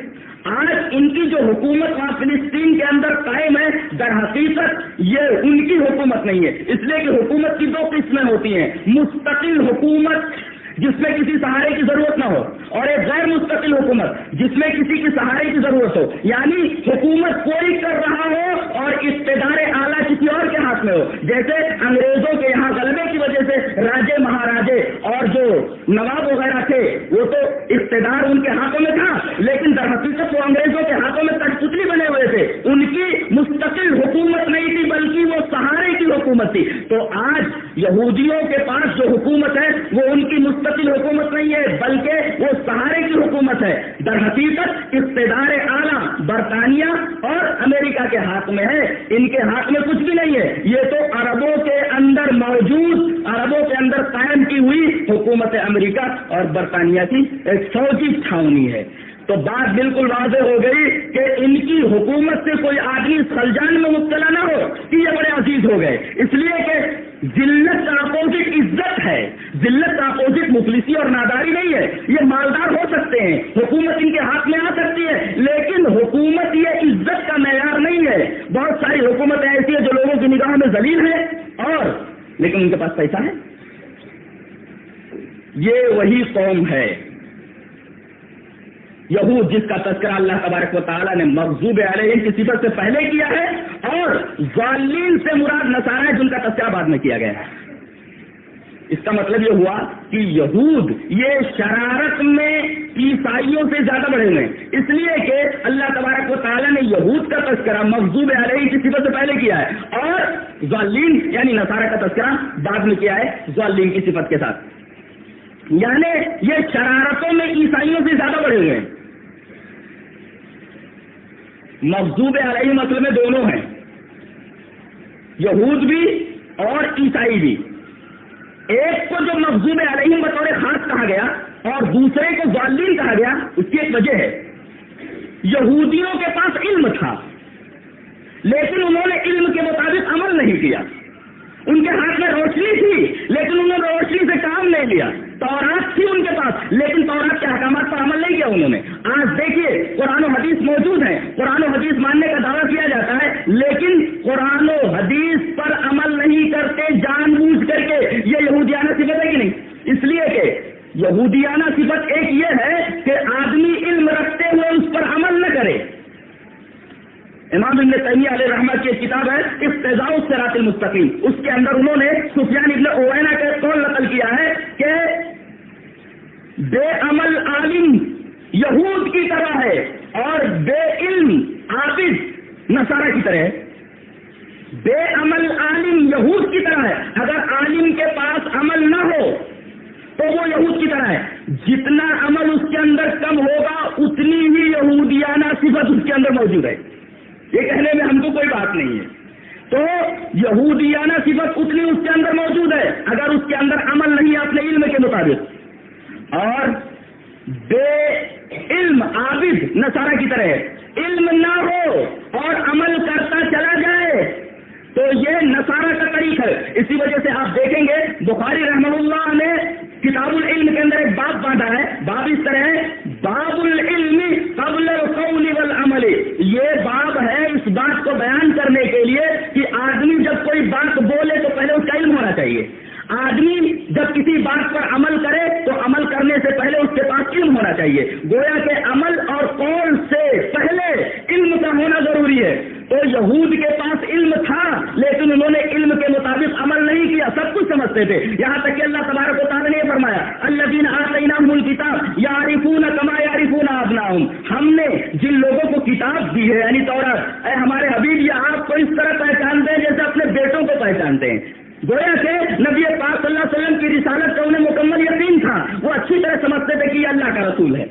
آج ان کی جو حکومت وہاں فلسطین کے اندر قائم ہے، در حقیقت یہ ان کی حکومت نہیں ہے. اس لیے کہ حکومت کی دو قسمیں ہوتی ہیں، مستقل حکومت جس میں کسی سہارے کی ضرورت نہ ہو، اور ایک غیر مستقل حکومت جس میں کسی کی سہارے کی ضرورت ہو. یعنی حکومت کوئی کر رہا ہو اور اقتدار اعلیٰ کسی اور کے ہاتھ میں ہو. جیسے انگریزوں کے یہاں غلبے کی وجہ سے راجے مہاراجے اور جو نواب وغیرہ تھے وہ تو اقتدار ان کے ہاتھوں میں تھا، لیکن در حقیقت وہ انگریزوں کے ہاتھوں میں کٹپتلی بنے ہوئے تھے. ان کی مستقل حکومت نہیں تھی بلکہ وہ سہارے کی حکومت تھی. تو آج یہودیوں کے پاس جو حکومت ہے وہ ان کی مستقل حکومت نہیں ہے بلکہ وہ سہارے کی حکومت ہے. در حقیقت اقتدار اعلیٰ برطانیہ اور امریکہ کے ہاتھ میں ہے، ان کے ہاتھ میں کچھ بھی نہیں ہے. یہ تو عربوں کے اندر موجود، عربوں کے اندر قائم کی ہوئی حکومت امریکہ اور برطانیہ کی ایک فوجی چھاونی ہے. تو بات بالکل واضح ہو گئی کہ ان کی حکومت سے کوئی آدمی خلجان میں مبتلا نہ ہو کہ یہ بڑے عزیز ہو گئے. اس لیے کہ ذلت کا اپوزٹ عزت ہے، ذلت کا اپوزٹ مفلسی اور ناداری نہیں ہے. یہ مالدار ہو سکتے ہیں، حکومت ان کے ہاتھ میں آ سکتی ہے، لیکن حکومت یہ عزت کا معیار نہیں ہے. بہت ساری حکومتیں ایسی ہیں جو لوگوں کی نگاہ میں ذلیل ہے اور لیکن ان کے پاس پیسہ ہے. یہ وہی قوم ہے یہود جس کا تذکرہ اللہ تبارک و تعالیٰ نے مغضوب علیہم کی صفت سے پہلے کیا ہے، اور ظالمین سے مراد نصارہ ہے جن کا تذکرہ بعد میں کیا گیا ہے. اس کا مطلب یہ ہوا کہ یہود یہ شرارت میں عیسائیوں سے زیادہ بڑھے ہوئے ہیں، اس لیے کہ اللہ تبارک و تعالیٰ نے یہود کا تذکرہ مغضوب علیہم کی صفت سے پہلے کیا ہے اور ظالمین یعنی نصارہ کا تذکرہ بعد میں کیا ہے ظالمین کی صفت کے ساتھ. یعنی یہ شرارتوں میں عیسائیوں سے زیادہ بڑھے ہوئے ہیں. مغضوب علیہم اصل میں دونوں ہیں، یہود بھی اور عیسائی بھی. ایک کو جو مغضوب علیہم بطور خاص کہا گیا اور دوسرے کو ظالمین کہا گیا، اس کی ایک وجہ ہے، یہودیوں کے پاس علم تھا لیکن انہوں نے علم کے مطابق عمل نہیں کیا. ان کے ہاتھ میں روشنی تھی لیکن انہوں نے روشنی سے کام نہیں لیا. تورات تھی ان کے پاس، لیکن تورات کے احکامات پر عمل نہیں کیا انہوں نے۔ آج دیکھیے قرآن و حدیث موجود ہے، قرآن و حدیث ماننے کا دعویٰ کیا جاتا ہے، لیکن قرآن و حدیث پر عمل نہیں کرتے جان بوجھ کر کے۔ یہ یہودیانہ صفت ہے کہ نہیں؟ اس لیے کہ یہودیانہ صفت ایک یہ ہے کہ آدمی علم رکھتے ہوئے اس پر عمل نہ کرے۔ امام ابن تیمیہ علیہ رحمہ کی ایک کتاب ہے اقتضاء الصراط المستقیم، اس کے اندر انہوں نے سفیان ابن عوینہ کے قول نقل کیا ہے کہ بے عمل عالم یہود کی طرح ہے اور بے علم عابد نصارہ کی طرح ہے۔ بے عمل عالم یہود کی طرح ہے، اگر عالم کے پاس عمل نہ ہو تو وہ یہود کی طرح ہے۔ جتنا عمل اس کے اندر کم ہوگا اتنی ہی یہودیانہ صفت اس کے اندر موجود ہے۔ یہ کہنے میں ہم کو کوئی بات نہیں ہے۔ تو یہودیانہ صفت اتنی اس کے اندر موجود ہے اگر اس کے اندر عمل نہیں اپنے علم کے مطابق، اور بے علم عابد نصارہ کی طرح ہے۔ علم نہ ہو اور عمل کرتا چلا جائے تو یہ نصارہ کا طریق ہے۔ اسی وجہ سے آپ دیکھیں گے بخاری رحمہ اللہ نے کتاب العلم کے اندر ایک باب باندھا ہے، باب اس طرح ہے باب العلم قبل القول والعمل۔ یہ باب ہے اس بات کو بیان کرنے کے لیے کہ آدمی جب کوئی بات بولے تو پہلے اس کا علم ہونا چاہیے، آدمی جب کسی بات پر عمل کرے تو عمل کرنے سے پہلے اس کے پاس علم ہونا چاہیے۔ گویا کہ عمل اور قول سے پہلے علم کا ہونا ضروری ہے۔ تو یہود کے پاس علم تھا لیکن انہوں نے علم کے مطابق عمل نہیں کیا، سب کچھ سمجھتے تھے، یہاں تک کہ اللہ تبارک و تعالیٰ نے یہ فرمایا الذین آتیناہم الکتاب یعرفون کما یعرفون ابناءہم۔ ہم نے جن لوگوں کو کتاب دی ہے یعنی تورات، اے ہمارے حبیب یہ آپ کو اس طرح پہچانتے ہیں جیسے اپنے بیٹوں کو پہچانتے ہیں۔ گویا کہ نبی پاک صلی اللہ علیہ وسلم کی رسالت کا انہیں مکمل یقین تھا، وہ اچھی طرح سمجھتے تھے کہ یہ اللہ کا رسول ہے،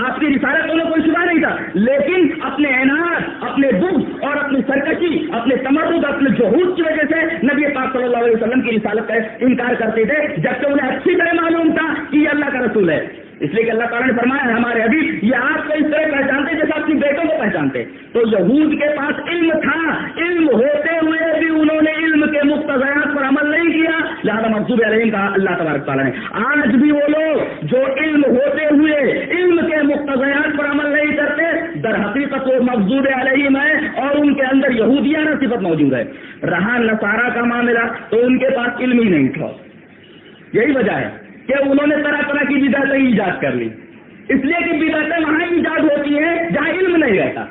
آپ کی رسالت انہیں کوئی شبہ نہیں تھا، لیکن اپنے عناد، اپنے بغض اور اپنی سرکشی، اپنے تمرد، اپنے جہود کی وجہ سے نبی پاک صلی اللہ علیہ وسلم کی رسالت کا انکار کرتے تھے، جبکہ انہیں اچھی طرح معلوم تھا کہ یہ اللہ کا رسول ہے۔ اس لیے کہ اللہ تعالیٰ نے فرمایا ہے ہمارے حبیب یہ آپ کو اس طرح پہچانتے جیسے اپنی بیٹوں کو پہچانتے۔ تو یہود کے پاس علم تھا، علم ہوتے ہوئے بھی انہوں نے علم کے مقتضیات پر عمل نہیں کیا، لہذا مغضوب علیہم کہا اللہ تبارک تعالیٰ نے۔ آج بھی وہ لوگ جو علم ہوتے ہوئے علم کے مقتضیات پر عمل نہیں کرتے در حقیقت وہ مغضوب علیہم ہے اور ان کے اندر یہودیانہ صفت موجود ہے۔ رہا نصارہ کا معاملہ تو ان کے پاس علم ہی نہیں تھا، یہی وجہ ہے کہ انہوں نے طرح طرح کی بدعتیں ایجاد کر لی، اس لیے کہ بدعتیں وہاں ایجاد ہوتی ہیں جہاں علم نہیں رہتا،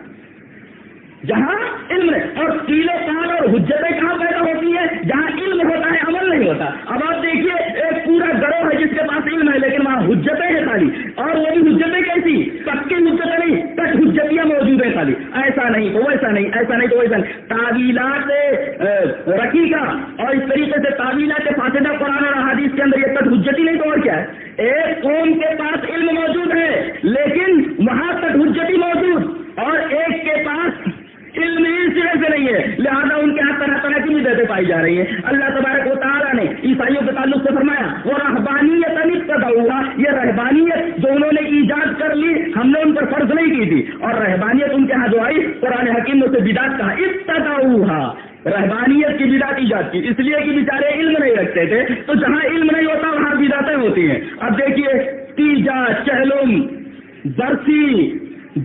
جہاں علم نہیں، اور قیل و قال اور حجتیں کہاں پیدا ہوتی ہیں جہاں علم ہوتا ہے عمل نہیں ہوتا۔ اب آپ دیکھیے ایک پورا گروہ ہے جس کے پاس علم ہے لیکن وہاں حجتیں ہیں خالی، اور وہ بھی حجتیں کیسی پکی حجتیں نہیں، کٹ حجتیاں موجود ہیں خالی، ایسا نہیں تو ویسا نہیں، ایسا نہیں تو ویسا نہیں، تعویلات رقیقہ اور اس طریقے سے تعویلات فاسدہ قرآن اور احادیث کے اندر یہ کٹ حجتی نہیں تو اور کیا ہے۔ ایک قوم کے پاس علم موجود ہے لیکن وہاں کٹ حجتی موجود، اور ایک کے پاس علم ہی سرے سے نہیں ہے، لہذا ان کے ہاتھ طرح طرح کی بدعتیں پائی جا رہی ہیں۔ اللہ تبارک و تعالیٰ نے عیسائیوں کے تعلق سے فرمایا وہ رہبانیت ابتدعوها، یہ رہبانیت جو انہوں نے ایجاد کر لی ہم نے ان پر فرض نہیں کی تھی، اور رہبانیت ان کے ہاں جو آئی قرآن حکیم نے اسے بدعت کہا، ابتدعوها، رہبانیت کی بدعت ایجاد کی، اس لیے کہ بیچارے علم نہیں رکھتے تھے، تو جہاں علم نہیں ہوتا وہاں بدعتیں ہوتی ہیں۔ اب دیکھیے تیجا، چہلم، برسی،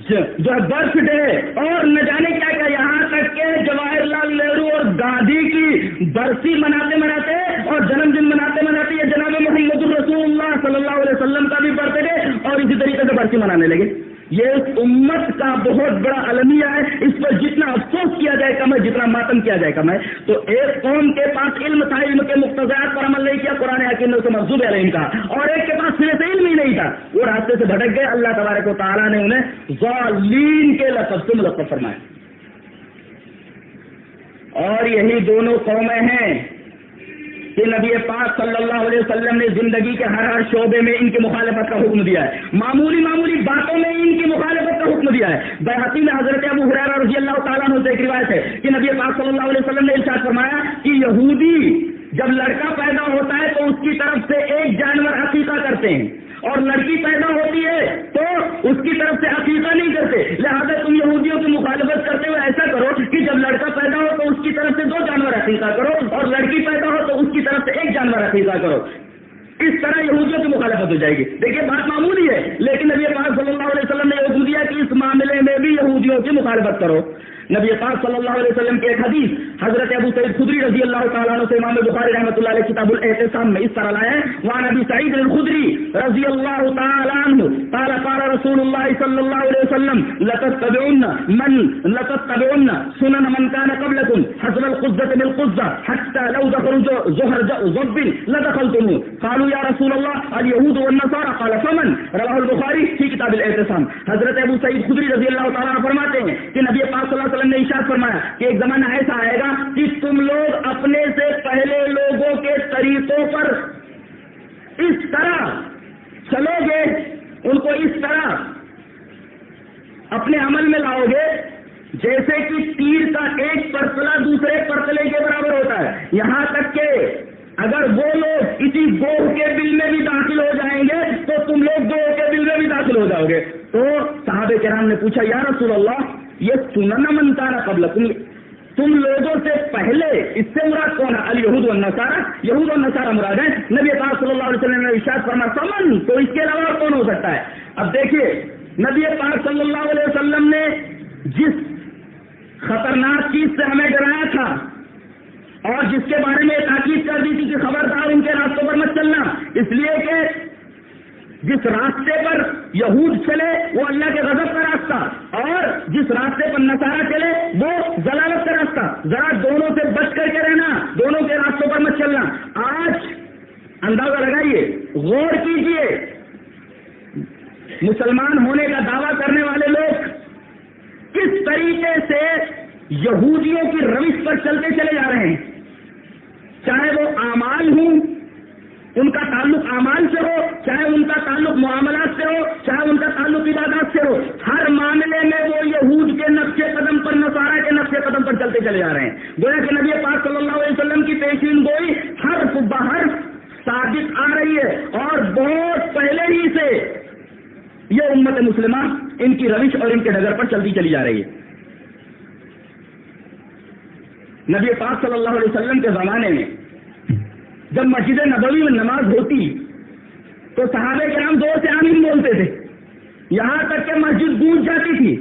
جو ہے برتھ ڈے اور نہ جانے کیا کیا، یہاں تک کہ جواہر لال نہرو اور گاندھی کی برسی مناتے مناتے اور جنم دن مناتے مناتے یہ جناب محمد الرسول اللہ صلی اللہ علیہ وسلم کا بھی برتھ ڈے اور اسی طریقے سے برسی منانے لگے۔ یہ اس امت کا بہت بڑا المیہ ہے، اس پر جتنا افسوس کیا جائے کم ہے، جتنا ماتم کیا جائے کم ہے۔ تو ایک قوم کے پاس علم تھا، علم کے مقتضیات پر عمل نہیں کیا، قرآن حکیم نے اسے مغضوب علیہم کہا، اور ایک کے پاس سرے سے علم ہی نہیں تھا، وہ راستے سے بھٹک گئے، اللہ تبارک و تعالیٰ نے انہیں ضالین کے لقب سے ملقب فرمایا۔ اور یہی دونوں قومیں ہیں کہ نبی پاک صلی اللہ علیہ وسلم نے زندگی کے ہر شعبے میں ان کی مخالفت کا حکم دیا ہے، معمولی معمولی باتوں میں ان کی مخالفت کا حکم دیا ہے۔ بیہقی میں حضرت ابو ہریرہ رضی اللہ تعالیٰ عنہ سے ایک روایت ہے کہ نبی پاک صلی اللہ علیہ وسلم نے ارشاد فرمایا کہ یہودی جب لڑکا پیدا ہوتا ہے تو اس کی طرف سے ایک جانور عقیقہ کرتے ہیں، اور لڑکی پیدا ہوتی ہے تو اس کی طرف سے عقیقہ نہیں کرتے، لہذا تم یہودیوں کی مخالفت کرتے ہوئے ایسا کرو کہ جب لڑکا پیدا ہو تو اس کی طرف سے 2 جانور عقیقہ کرو، اور لڑکی پیدا ہو تو اس کی طرف سے 1 جانور عقیقہ کرو۔ اس طرح یہودیوں کی مخالفت ہو جائے گی. دیکھیے بات معمولی ہے، لیکن نبی پاک صلی اللہ علیہ وسلم نے حکم دیا کہ اس معاملے میں بھی یہودیوں کی مخالفت کرو. نبی پاک صلی اللہ علیہ وسلم کی ایک حدیث حضرت ابو سعید خدری رضی اللہ تعالیٰ عنہ سے امام بخاری رحمۃ اللہ علیہ کتاب الاعتصام میں اس طرح لایا ہے. وعن ابی سعید الخدری رضی اللہ تعالیٰ عنہ قال قال رسول اللہ صلی اللہ علیہ وسلم لتتبعن سنن من كان قبلكم حسب القزة بالقزة حتى لو دخلوا زهر ضب لدخلتموه. قالوا يا رسول الله اليهود والنصارى قال فمن؟ رواه البخاری فی کتاب الاعتصام. حضرت ابو سعید خدری رضی اللہ تعالیٰ عنہ فرماتے ہیں کہ نبی پاک صلی اللہ علیہ وسلم نے ارشاد فرمایا کہ ایک زمانہ ایسا آئے گا کہ تم لوگ اپنے سے پہلے لوگوں کے طریقوں پر اس طرح چلو گے، ان کو اس طرح اپنے عمل میں لاؤ گے جیسے کہ تیر کا ایک پرتلا دوسرے پرتلے کے برابر ہوتا ہے. یہاں تک کہ اگر وہ لوگ کسی گوہ کے بل میں بھی داخل ہو جائیں گے تو تم لوگ گوہ کے بل میں بھی داخل ہو جاؤ گے. تو صحابہ کرام نے پوچھا یا رسول اللہ یہ سنن من کان قبلکم، تم لوگوں سے پہلے، اس سے مراد کون ہے؟ الیہود والنصارى، یہود اور نصارہ مراد ہے. نبی پاک صلی اللہ علیہ وسلم نے ارشاد فرمایا فمن، تو اس کے علاوہ کون ہو سکتا ہے؟ اب دیکھیے نبی پاک صلی اللہ علیہ وسلم نے جس خطرناک چیز سے ہمیں ڈرایا تھا اور جس کے بارے میں تاکید کر دی تھی کہ خبردار ان کے راستوں پر مت چلنا، اس لیے کہ جس راستے پر یہود چلے وہ اللہ کے غضب کا راستہ، اور جس راستے پر نصارہ چلے وہ ضلالت کا راستہ. ذرا دونوں سے بچ کر کے رہنا، دونوں کے راستوں پر مت چلنا. آج اندازہ لگائیے، غور کیجئے، مسلمان ہونے کا دعویٰ کرنے والے لوگ کس طریقے سے یہودیوں کی روش پر چلتے چلے جا رہے ہیں. چاہے وہ اعمال ہوں، ان کا تعلق اعمال سے ہو، چاہے ان کا تعلق معاملات سے ہو، چاہے ان کا تعلق عبادات سے ہو، ہر معاملے میں وہ یہود کے نقش قدم پر، نصارہ کے نقش قدم پر چلتے چلے جا رہے ہیں. گویا کہ نبی پاک صلی اللہ علیہ وسلم کی پیشین گوئی حرف بحرف ثابت آ رہی ہے، اور بہت پہلے ہی سے یہ امت مسلمہ ان کی روش اور ان کے ڈگر پر چلتی چلی جا رہی ہے. نبی پاک صلی اللہ علیہ وسلم کے زمانے میں جب مسجد نبوی میں نماز ہوتی تو صحابہ کرام زور سے آمین بولتے تھے، یہاں تک کہ مسجد گونج جاتی تھی.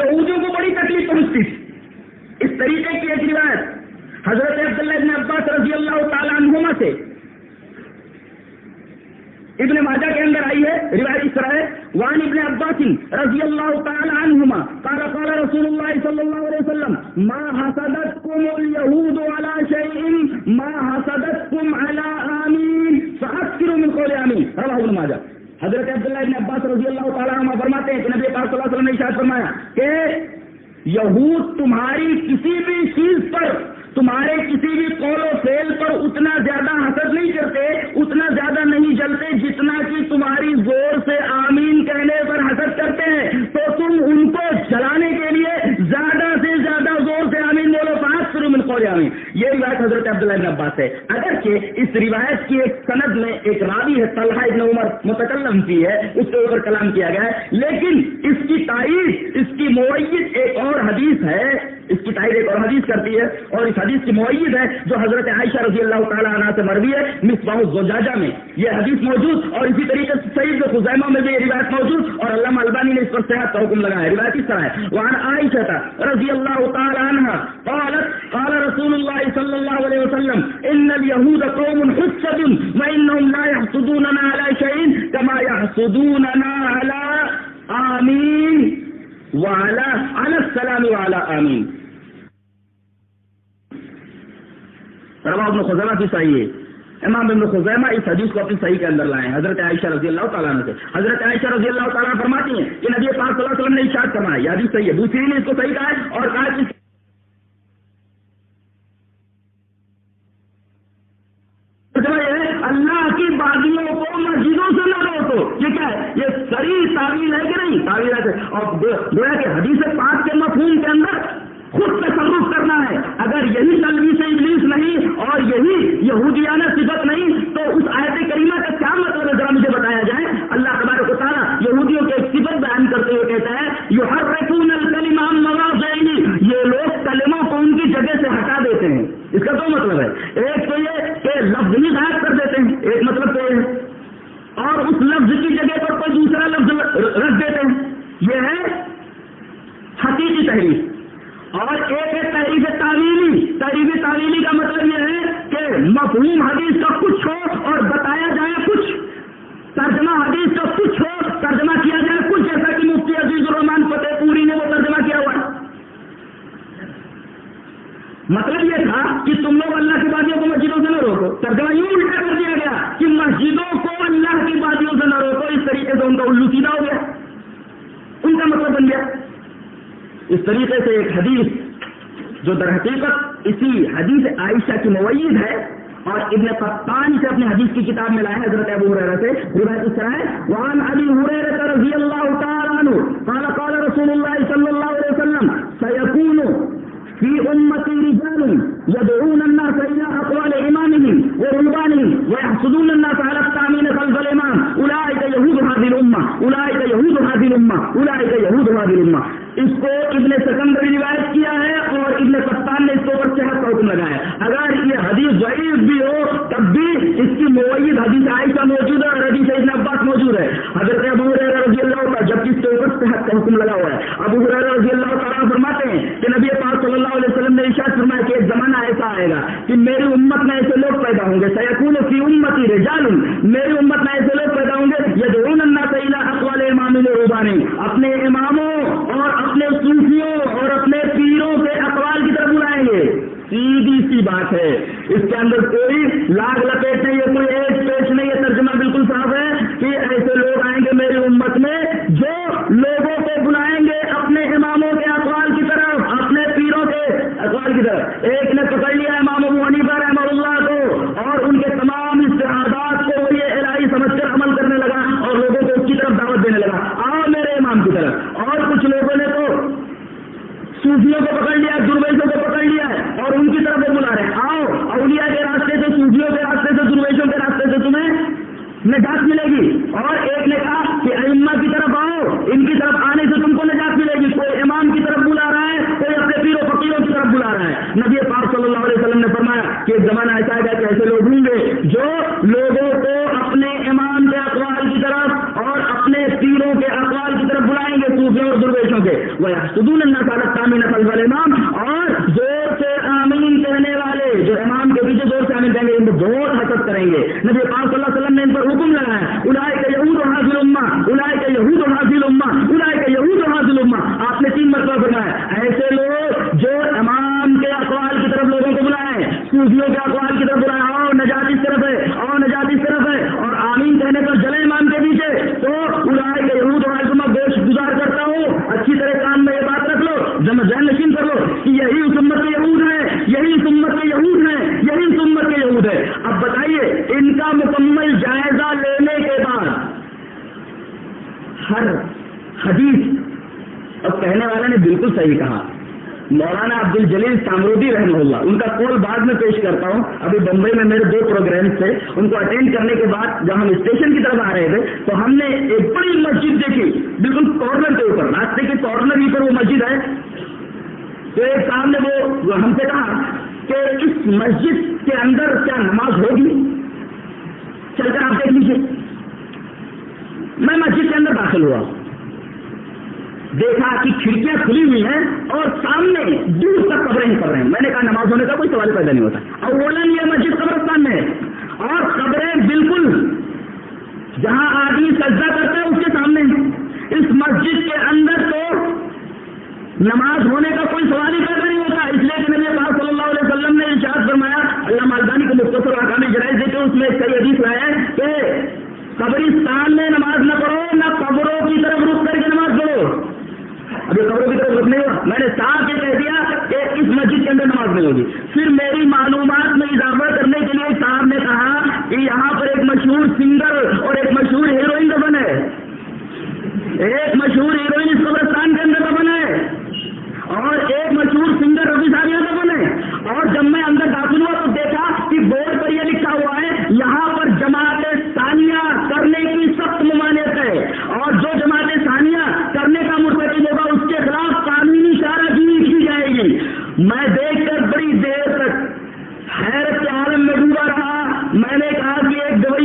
یہودیوں کو بڑی تکلیف پہنچتی تھی. اس طریقے کی ایک روایت حضرت عبداللہ ابن عباس رضی اللہ تعالیٰ عنہما سے ابن ماجہ کے اندر آئی ہے. روایت اس طرح ہے وعن ابن عباس رضی اللہ تعالی عنہما قال قال رسول اللہ صلی اللہ علیہ وسلم ما حسدتکم اليہود علی شیء ما حسدتکم علی آمین فاکثروا من قول آمین. رواہ ابن ماجہ. حضرت عبداللہ ابن عباس رضی اللہ تعالی عنہما فرماتے ہیں کہ نبی پاک صلی اللہ علیہ وسلم نے ارشاد فرمایا کہ یہود تمہاری کسی بھی چیز پر، تمہارے کسی بھی قول و فعل پر اتنا زیادہ حسد نہیں کرتے، اتنا زیادہ نہیں جلتے جتنا کہ تمہاری زور سے آمین کہنے پر حسد کرتے ہیں. تو تم ان کو جلانے کے لیے زیادہ سے زیادہ زور سے آمین بولو. فاکثروا من قول آمین. یہ روایت حضرت عبداللہ بن عباس ہے. اگرچہ اس روایت کی ایک سند میں ایک راوی ہے طلحہ ابن عمر متکلم کی ہے، اس کے اوپر کلام کیا گیا ہے، لیکن اس کی تائید، اس کی مؤید ایک اور حدیث ہے، اس کی تائید ایک اور حدیث کرتی ہے، اور اس حدیث کی مؤید ہے جو حضرت عائشہ رضی اللہ تعالیٰ عنہ سے مروی ہے. مصباح الزجاجہ میں یہ حدیث موجود، اور اسی طریقے سے صحیح خزیمہ میں بھی یہ روایت موجود، اور علامہ البانی نے اس پر صحت کا حکم لگایا ہے. روایت اس طرح ہے وعن عائشہ رضی اللہ تعالیٰ عنہ قالت قال رسول اللہ صلی اللہ علیہ وسلم ان اليہود قوم حسد وانهم لا يحسدوننا على شيء كما يحسدوننا على آمین وعلى السلام وعلى آمین. رواہ ابن خزیمہ کی صحیح ہے. امام ابن خزیمہ اس حدیث کو اپنی صحیح کے اندر لائے ہیں حضرت عائشہ رضی اللہ تعالیٰ عنہ سے. حضرت عائشہ رضی اللہ تعالیٰ عنہ فرماتی ہیں کہ نبی پاک صلی اللہ علیہ وسلم نے ارشاد فرمایا، یہ حدیث صحیح ہے. دوسری نے اس کو صحیح کہا ہے اور کہا کہ اللہ کی باغیوں کو مسجدوں سے نہ روکو. یہ کیا ہے؟ یہ صریح تعویل ہے کہ نہیں؟ تعویل ہے. اور گویا کہ حدیث پاک کے مفہوم کے اندر خود تصرف کرنا ہے. اگر یہی تلبیس ابلیس نہیں اور یہی یہودیانہ صفت نہیں تو اس آیت کریمہ کا کیا مطلب ہے؟ ذرا مجھے بتایا جائے. اللہ تبارک و تعالیٰ یہودیوں کے ایک صفت بیان کرتے ہوئے کہتا ہے یحرفون الکلم عن مواضعہ، یہ لوگ کلموں کو ان کی جگہ سے ہٹا دیتے ہیں. اس کا دو مطلب ہے، ایک تو یہ کہ لفظ ہی غائب کر دیتے ہیں، ایک مطلب تو ہے، اور اس لفظ کی جگہ پر کوئی دوسرا لفظ رکھ دیتے ہیں، یہ ہے حقیقی تحریف۔ اور ایک ہے تحریف تعویلی۔ تحریف تعویلی کا مطلب یہ ہے کہ مفہوم حدیث کا کچھ ہو اور بتایا جائے کچھ، ترجمہ حدیث کا کچھ ہو، ترجمہ کیا جائے کچھ، جیسا کہ مفتی عزیز الرحمان فتح پوری نے وہ ترجمہ کیا ہوا ہے۔ مطلب یہ تھا کہ تم لوگ اللہ کی باتوں کو مسجدوں سے نہ روکو، ترجمہ یوں الٹا کر دیا گیا کہ مسجدوں کو اللہ کی باتوں سے نہ روکو، اس طریقے سے ان کا الو سیدھا ہو گیا، ان کا مطلب بن گیا۔ اس طریقے سے ایک حدیث جو در حقیقت اسی حدیث عائشہ کی موید ہے اور ابن قطان سے اپنے حدیث کی کتاب میں لائے حضرت ابو ہریرہ سے روایت اس طرح ہے، وعن ابی ہریرہ رضی اللہ تعالی عنہ قال قال رسول اللہ صلی اللہ علیہ وسلم سيكون في امتی رجال يدعون الناس الى اقوال امامهم ورهبانهم ويحسدون الناس على التامين خلف الامام اولئك يهود هذه الامه اولئك يهود هذه الامه اولئك يهود هذه الامه۔ اس کو ابن سکندر نے روایت کیا ہے اور ابن قطان نے اس کے اوپر صحت کا حکم لگایا ہے۔ اگر یہ حدیث ضعیف بھی ہو تب بھی اس کی موید حدیث عائشہ موجود ہے اور حدیث ابن عباس موجود ہے۔ حضرت ابو ہریرہ رضی اللہ تعالیٰ جبکہ اس کے اوپر صحت کا حکم لگا ہوا ہے، ابو ہریرہ رضی اللہ تعالیٰ فرماتے ہیں کہ نبی پاک صلی اللہ علیہ وسلم نے ارشاد فرمایا کہ ایک زمانہ ایسا آئے گا کہ میری امت میں ایسے لوگ پیدا ہوں گے، سیکون فی امتی رجال، میری امت میں ایسے لوگ پیدا ہوں گے یدعون الناس الی اقوال امامهم ورهبانهم، اپنے اماموں اور اپنے صوفیوں اور اپنے پیروں کے اقوال کی طرف بلائیں گے۔ سیدھی سی بات ہے، اس کے اندر کوئی لاگ لپیٹ نہیں ہے، کوئی ایک پیچ نہیں ہے، ترجمہ بالکل صاف ہے کہ ایسے لوگ آئیں گے میری امت میں جو لوگوں کو بلائیں گے اپنے اماموں کے اقوال کی طرف، اپنے پیروں کے اقوال کی طرف۔ ایک نے پکڑ لیا امام ابو حنیفہ رحمہ اللہ کو اور ان کے تمام اجتہادات کو یہ الہی سمجھ کر عمل کرنے لگا اور لوگوں کو اس کی طرف دعوت دینے لگا، آؤ میرے امام کی طرف۔ اور کچھ لوگوں نے تو صوفیوں کو پکڑ لیا، درویشوں کو پکڑ لیا ہے اور ان کی طرف وہ بلا رہے ہیں، آؤ اولیاء کے راستے سے، صوفیوں کے راستے سے، درویشوں کے راستے سے تمہیں نجات ملے گی۔ اور ایک نے کہا کہ ائمہ کی طرف آؤ، ان کی طرف آنے سے تم کو نجات ملے گی۔ کوئی امام کی طرف بلا رہا ہے، کوئی اپنے پیر و فقیروں کی طرف بلا رہا ہے۔ نبی پاک صلی اللہ علیہ وسلم نے فرمایا کہ ایک زمانہ ایسا آئے گا کہ ایسے لوگ ہوں گے جو لوگوں کو اپنے امام کے اقوال کی طرف اور اپنے پیروں کے اقوال کی طرف بلائیں گے، صوفیوں اور درویشوں کے۔ وَيَحْسُدُونَ النَّاسَ عَلَى التَّأْمِينِ خَلْفَ الْإِمَامِ، اور زور سے آمین کہنے والے جو امام کے پیچھے زور سے آمین کہیں گے ان کو بہت حسد کریں گے۔ نبی پاک صلی اللہ علیہ وسلم نے ان پر حکم لگایا، اولئک یہود هذه الامه اولئک یہود هذه الامه اولئک یہود هذه الامه۔ آپ نے 3 مرتبہ فرمایا ایسے لوگ جو امام کے اقوال کی طرف لوگوں کو بلائیں، صوفیوں کے اقوال کی طرف بلائیں، آؤ نجات اس طرف ہے، آؤ نجات اس طرف ہے، اور آمین کہنے پر جلے امام کے پیچھے، تو اولئک یہود هذه الامه گوش گزار کرتا ہوں، اچھی طرح کان میں یہ بات رکھ لو، ذہن نشین کر لو کہ یہی اس امت کے یہود ہیں، یہی اس امت کے یہود ہیں، یہی اس امت کے یہود ہے۔ اب بتائیے ان کا مکمل جائزہ لینے کے بعد ہر حدیث، اور کہنے والے نے بالکل صحیح کہا، مولانا عبد الجلیل سامرودی رحمہ اللہ، ان کا قول بعد میں پیش کرتا ہوں۔ ابھی بمبئی میں میرے 2 پروگرامز تھے، ان کو اٹینڈ کرنے کے بعد جب ہم اسٹیشن کی طرف آ رہے تھے تو ہم نے ایک بڑی مسجد دیکھی، بالکل کارنر کے اوپر، راستے کے کارنر ہی پر وہ مسجد ہے۔ تو ایک صاحب نے وہ ہم سے کہا کہ اس مسجد کے اندر کیا نماز ہوگی؟ چل کر آپ دیکھ لیجیے۔ میں مسجد کے اندر داخل ہوا، دیکھا کہ کھڑکیاں کھلی ہوئی ہیں اور سامنے دور تک قبریں ہی قبریں ہیں۔ میں نے کہا نماز ہونے کا کوئی سوال پیدا نہیں ہوتا، اور اولاً یہ مسجد قبرستان میں ہے اور قبریں بالکل جہاں آدمی سجدہ کرتا ہے اس کے سامنے ہیں۔ اس مسجد کے اندر تو نماز ہونے کا کوئی سوال ہی پیدا نہیں ہوتا، اس لیے کہ نبی پاک صلی اللہ علیہ وسلم نے ارشاد فرمایا، علامہ البانی کو مختصر احکام جنائز دیتے اس میں صحیح حدیث لایا ہے کہ قبرستان میں نماز نہ پڑھو، نہ قبروں کی طرف رخ کر کے نماز پڑھو۔ ابھی قبروں کی طرف رخ نہیں ہوا، میں نے صاحب یہ کہہ دیا کہ اس مسجد کے اندر نماز نہیں ہوگی۔ پھر میری معلومات میں اضافہ کرنے کے لیے صاحب نے کہا کہ یہاں پر ایک مشہور سنگر اور ایک مشہور ہیروئن دفن ہے، ایک مشہور ہیروئن اس قبرستان کے اندر دفن ہے اور ایک مشہور سنگر رفیع صاحب یہاں دفن ہے۔ اور جب میں اندر داخل ہوا تو دیکھا کہ بورڈ پر یہ لکھا ہوا ہے یہاں پر جماعت ثانیہ کرنے کی سخت ممانعت ہے، اور جو جماعت ثانیہ کرنے کا مرتکب ہوگا اس کے خلاف قانونی چارہ کی جائے گی۔ میں دیکھ کر بڑی دیر تک حیرت کے عالم میں ڈوبا رہا۔ میں نے کہا کہ ایک دوائی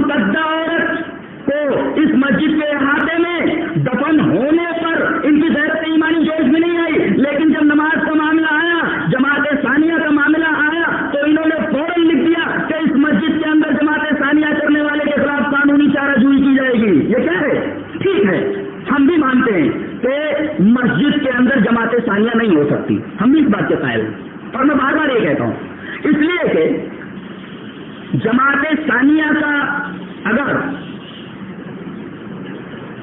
مرتدہ عورت کو اس مسجد کے احاطے میں دفن ہونے پر ان کی غیرت ایمانی جوش میں نہیں آئی، لیکن جب نماز کا معاملہ آیا، جماعت ثانیہ کا معاملہ آیا، تو انہوں نے فوراً لکھ دیا کہ اس مسجد کے اندر جماعت ثانیہ کرنے والے کے خلاف قانونی چارہ جوئی کی جائے گی۔ یہ کیا ہے؟ ٹھیک ہے، ہم بھی مانتے ہیں کہ مسجد کے اندر جماعت ثانیہ نہیں ہو سکتی، ہم بھی اس بات کے قائل ہیں، اور میں بار بار یہ کہتا ہوں، اس لیے کہ جماعت ثانیہ کا اگر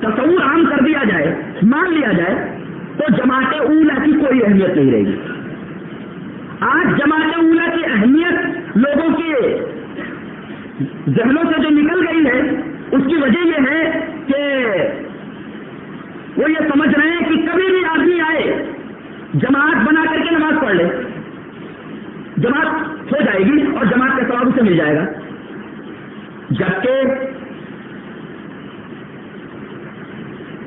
تصور عام کر دیا جائے، مان لیا جائے، تو جماعت اولا کی کوئی اہمیت نہیں رہے گی۔ آج جماعت اولا کی اہمیت لوگوں کے ذہنوں سے جو نکل گئی ہے، اس کی وجہ یہ ہے کہ وہ یہ سمجھ رہے ہیں کہ کبھی بھی آدمی آئے، جماعت بنا کر کے نماز پڑھ لے، جماعت ہو جائے گی اور جماعت کا ثواب اسے مل جائے گا، جبکہ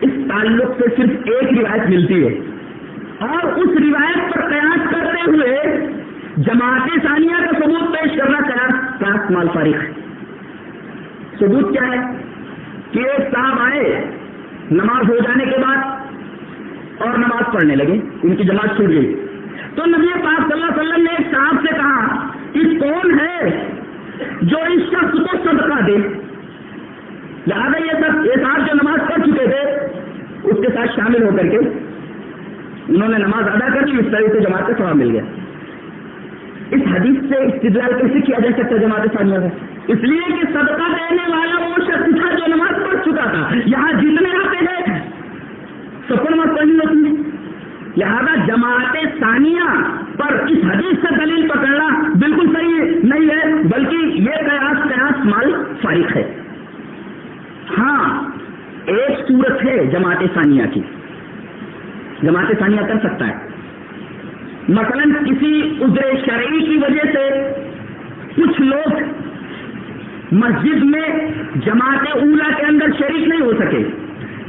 اس تعلق سے صرف ایک روایت ملتی ہے، اور اس روایت پر قیاس کرتے ہوئے جماعت ثانیہ کا ثبوت پیش کرنا قیاس مال فارغ ہے۔ ثبوت کیا ہے کہ ایک صاحب آئے نماز ہو جانے کے بعد اور نماز پڑھنے لگے، ان کی جماعت چھوٹ گئی، تو نبی پاک صلی اللہ علیہ وسلم نے ایک صاحب سے کہا کہ کون ہے جو اس شخص کو صدقہ دے؟ لہٰذا یہ صاحب جو نماز پڑھ چکے تھے اس کے ساتھ شامل ہو کر کے انہوں نے نماز ادا کر لی، اس طرح سے جماعت کا ثواب مل گیا۔ اس حدیث سے استدلال کیسے کیا جا سکتا ہے جماعت ثانیہ کا؟ اس لیے کہ صدقہ دینے والا وہ شخص تھا جو نماز پڑھ چکا تھا، یہاں جتنے آتے ہیں سب کو نماز پڑھنی ہوتی ہے، لہذا جماعت ثانیہ پر اس حدیث سے دلیل پکڑنا بالکل صحیح نہیں ہے، بلکہ یہ قیاس مال فارغ ہے۔ ہاں، ایک صورت ہے جماعت ثانیہ کی، جماعت ثانیہ کر سکتا ہے، مثلا کسی عذر شرعی کی وجہ سے کچھ لوگ مسجد میں جماعت اولا کے اندر شریک نہیں ہو سکے،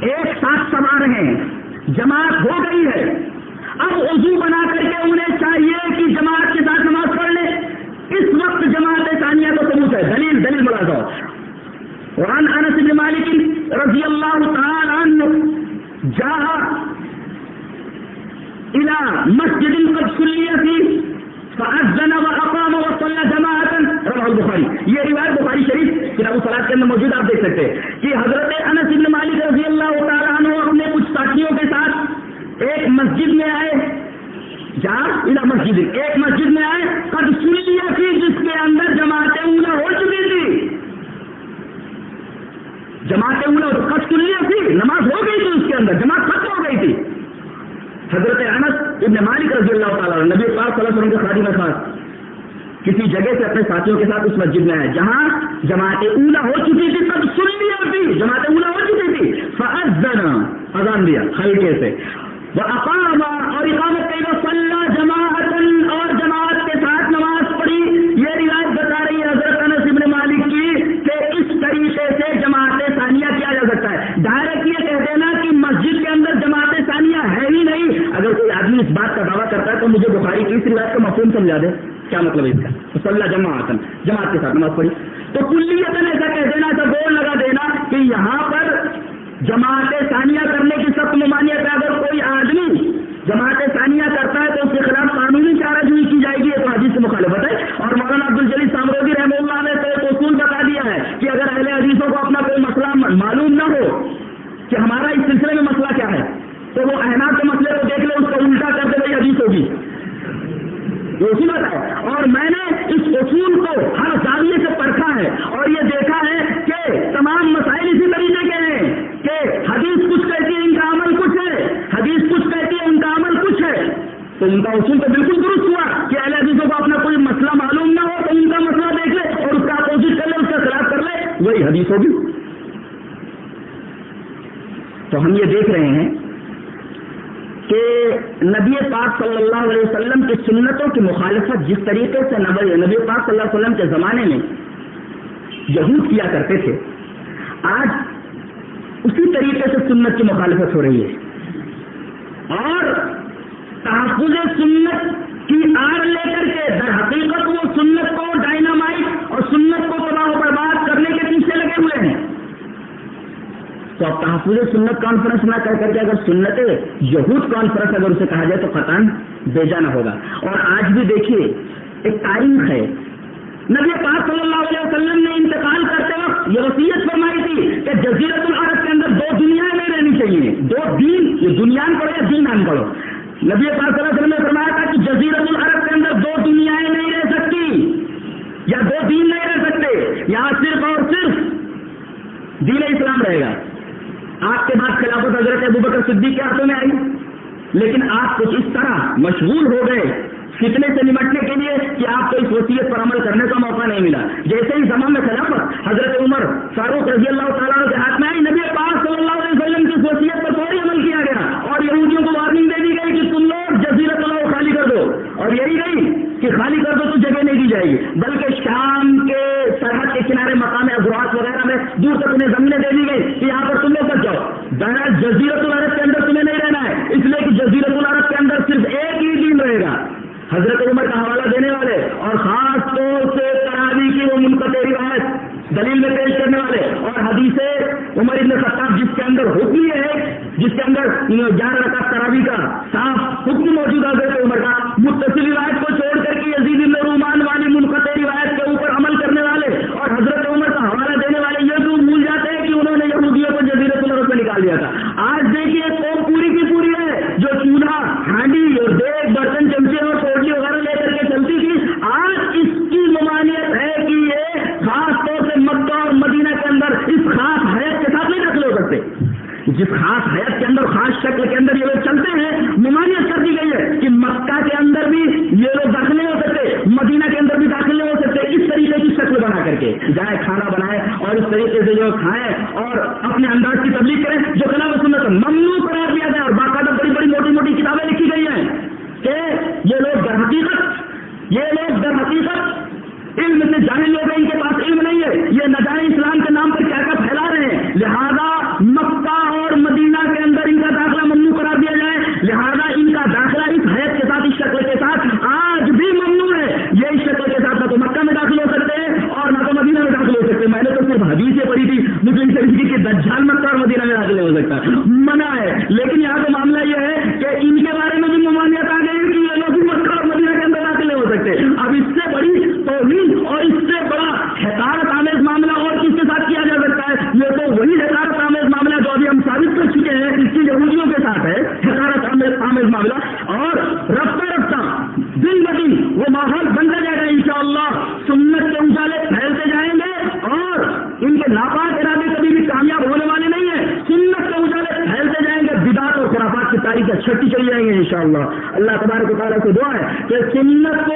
ایک ساتھ سوار ہیں، جماعت ہو گئی ہے، اب وضو بنا کر کے انہیں چاہیے کہ جماعت کے ساتھ نماز پڑھ لیں، اس وقت جماعت ثانیہ کا ثبوت ہے، دلیل ملازہ ہو۔ وعن انس بن مالک رضی اللہ تعالی عنہ جاء الى مسجد قد صلی فیہ فاذن واقام وصلى جماعة، رواه البخاری۔ یہ روایت بخاری شریف کتاب الصلاۃ کے اندر موجود، آپ دیکھ سکتے ہیں کہ حضرت انس بن مالک رضی اللہ تعالی عنہ اپنے کچھ ساتھیوں کے ساتھ ایک مسجد میں آئے، الى مسجد، ایک مسجد میں آئے قد صلی فیہ، جس کے اندر جماعت اولا ہو چکی تھی، جماعت اولا قد صلی فیہ، نماز ہو گئی تھی، اس کے اندر جماعت ختم ہو گئی تھی۔ حضرت انس ابن مالک رضی اللہ تعالیٰ عنہ نبی پاک صلی اللہ علیہ وسلم کے خادم خاص کسی جگہ سے اپنے ساتھیوں کے ساتھ اس مسجد میں آئے جہاں جماعت اولا ہو چکی تھی، قد صلی فیہ، جماعت اولا ہو چکی تھی، فاذن، اذان دیا خلقے سے، واقام، اور اقامت کی، وصلی جماعۃ، اور جماعت کے ساتھ نماز پڑھی۔ یہ روایت بتا رہی ہے حضرت انس ابن مالک کی کہ اس طریقے سے جماعت ثانیہ کیا جا سکتا ہے۔ ڈائریکٹ یہ کہہ دینا کہ مسجد کے اندر جماعت ثانیہ ہے ہی نہیں، اگر کوئی آدمی اس بات کا دعویٰ کرتا ہے تو مجھے بخاری کی اس روایت کا مفہوم سمجھا دے، کیا مطلب ہے اس کا؟ صلی جماعت، جماعت کے ساتھ نماز پڑھی، تو کلیتاً ایسا کہہ دینا، ایسا بول لگا دینا کہ یہاں پر جماعت ثانیہ کرنے کی سخت ممانعت ہے، اگر کوئی آدمی جماعت ثانیہ کرتا ہے تو اس کے خلاف قانونی چارہ جوئی کی جائے گی، یہ تو حدیث سے مخالفت ہے۔ اور مولانا عبدالجلیل سامروزی رحمہ اللہ نے تو ایک اصول بتا دیا ہے کہ اگر اہل حدیثوں کو اپنا کوئی مسئلہ معلوم نہ ہو کہ ہمارا اس سلسلے میں مسئلہ کیا ہے، تو وہ احناف کے مسئلے کو دیکھ لے، اس کو الٹا کر دے، وہی حدیث ہوگی، یہ اصول ہے۔ اور میں نے اس اصول کو ہر زاویے سے پرکھا ہے اور یہ دیکھا ہے کہ تمام مسائل اسی طریقے کے ہیں کہ حدیث کچھ کہتی ہے، ان کا عمل کچھ ہے، حدیث کچھ کہتی ہے، ان کا عمل کچھ ہے، تو ان کا اصول تو بالکل درست ہوا کہ اہل حدیثوں کو اپنا کوئی مسئلہ معلوم نہ ہو تو ان کا مسئلہ دیکھ لے اور اس کا اپوزٹ کر لے، اس کا خلاف کر لے، وہی حدیث ہوگی۔ تو ہم یہ دیکھ رہے ہیں کہ نبی پاک صلی اللہ علیہ وسلم کی سنتوں کی مخالفت جس طریقے سے نبی پاک صلی اللہ علیہ وسلم کے زمانے میں یہود کیا کرتے تھے، آج اسی طریقے سے سنت کی مخالفت ہو رہی ہے، اور تحفظ سنت کی آڑ لے کر کے در حقیقت وہ سنت کو ڈائنامائٹ اور سنت کو تباہ و برباد کرنے کے پیچھے لگے تو اب تحفظ سنت کانفرنس نہ کر کر کے اگر سنت یہود کانفرنس اگر اسے کہا جائے تو قطعاً بیجا نہ ہوگا. اور آج بھی دیکھیے ایک تاریخ ہے، نبی پاک صلی اللہ علیہ وسلم نے انتقال کرتے وقت یہ وصیت فرمائی تھی کہ جزیرۃ العرب کے اندر 2 دنیایں نہیں رہنی چاہیے، 2 دین، یہ دنیا پڑھو یا دین نام پڑھو. نبی پاک صلی اللہ علیہ وسلم نے فرمایا تھا کہ جزیرۃ العرب کے اندر 2 دنیایں نہیں رہ سکتی یا 2 دین نہیں رہ سکتے، یہاں صرف اور صرف دین اسلام رہے گا. آپ کے بعد خلافت حضرت ابوبکر صدیق کے ہاتھوں میں آئی، لیکن آپ کچھ اس طرح مشغول ہو گئے فتنے سے نمٹنے کے لیے کہ آپ کو اس وصیت پر عمل کرنے کا موقع نہیں ملا. جیسے ہی زمان میں خلافت حضرت عمر فاروق رضی اللہ تعالیٰ عنہ کے ہاتھ میں آئی، نبی پاک صلی اللہ علیہ وسلم کی وصیت پر فوری عمل کیا گیا اور یہودیوں کو وارننگ دے دی گئی کہ تم لوگ جزیرۃ العرب خالی کر دو. اور یہی نہیں کہ خالی کر دو تو جگہ نہیں دی جائے گی، بلکہ شام کے سرحد کے کنارے مقام ابراس وغیرہ میں دور تک انہیں زمینیں دے دی گئی کہ یہاں پر تم لوگ بچ جاؤ. بہرحال جزیرۃ العرب کے اندر تمہیں نہیں رہنا ہے، اس لیے کہ جزیرۃ العرب کے اندر صرف ایک ہی دین رہے گا. حضرت عمر کا حوالہ دینے والے اور خاص طور سے تراویح کی وہ منقطع روایت دلیل میں پیش کرنے والے اور حدیث عمر بن خطاب جس کے اندر حکم یہ ہے، جس کے اندر 11 رکعت تراویح کا صاف حکم موجود ہے حضرت عمر کا، متصل روایت کو چھوڑ کر کے یزید بن رومان والی منقطع روایت کے اوپر عمل کرنے والے اور حضرت عمر کا حوالہ دینے والے یہ تو بھول جاتے ہیں کہ انہوں نے یہودیوں کو جزیرۃ العرب سے نکال دیا تھا. آج دیکھیے قوم پوری کی پوری ہے جو چولہا، ہانڈی اور دیگ، برتن، چمچے اور پوٹلی وغیرہ لے کر کے چلتی تھی، آج اس کی ممانعت ہے کہ یہ خاص طور سے مکہ اور مدینہ کے اندر اس خاص حیت کے ساتھ نہیں داخل ہو سکتے. جس خاص حیت کے اندر، خاص شکل کے اندر یہ لوگ چلتے ہیں، ممانعت کر دی گئی ہے کہ مکہ کے اندر بھی یہ لوگ داخل نہیں ہو سکتے، مدینہ کے اندر بھی داخل نہیں ہو سکتے. اس طریقے کی شکل بنا کر کے جائے کھانا بنائے اور اس طریقے سے جو کھائیں اور اپنے انداز کی تبلیغ کریں جو خلاف سنت ممنوع قرار دیا گیا. اور باقاعدہ بڑی بڑی موٹی موٹی کتابیں لکھی گئی ہیں کہ یہ لوگ در حقیقت علم سے جاہل لوگ ہیں، ان کے پاس علم نہیں ہے، یہ نہ جانے اسلام کے نام پر کیا کیا پھیلا رہے ہیں. لہذا مکہ اور مدینہ کے اندر ان کا داخلہ ممنوع قرار دیا جائے، لہذا ان کا داخلہ اس حیث کے ساتھ، اس شکل کے ساتھ آج بھی ممنوع ہے. یہ اس شکل کے ساتھ نہ تو مکہ میں داخل ہو سکتے ہیں اور نہ تو مدینہ میں داخل ہو سکتے ہیں. میں نے تو صرف حدیثیں پڑھی تھی مسلم شریف کی کہ دجال مکہ اور مدینہ میں داخل ہو سکتا، منع ہے. لیکن یہاں کا معاملہ یہ ہے کہ ان کے بارے میں بھی ممانعت آ گئی کہ یہ لوگ بھی مکہ اور مدینہ کے اندر داخل نہیں ہو سکتے. اب اس سے بڑی توہین اور اس سے بڑا حقارت آمیز معاملہ اور کس کے ساتھ کیا جا سکتا ہے؟ یہ تو وہی حقارت آمیز معاملہ جو ابھی ہم ثابت کر چکے ہیں کہ یہودیوں کے ساتھ ہے حقارت آمیز معاملہ. اور رفتہ رفتہ دن بدن وہ ماحول بنتا جائے گا انشاءاللہ. سنت کے اجالے پھیلتے جائیں گے اور ان کے ناپاک ارادے کبھی بھی کامیاب ہونے والے نہیں ہیں. سنت کے اجالے پھیلتے جائیں گے، بدعت اور خرافات کی تاریخیں چھٹی چلی جائیں گے انشاءاللہ. اللہ تبارک و تعالیٰ سے دعا ہے کہ سنت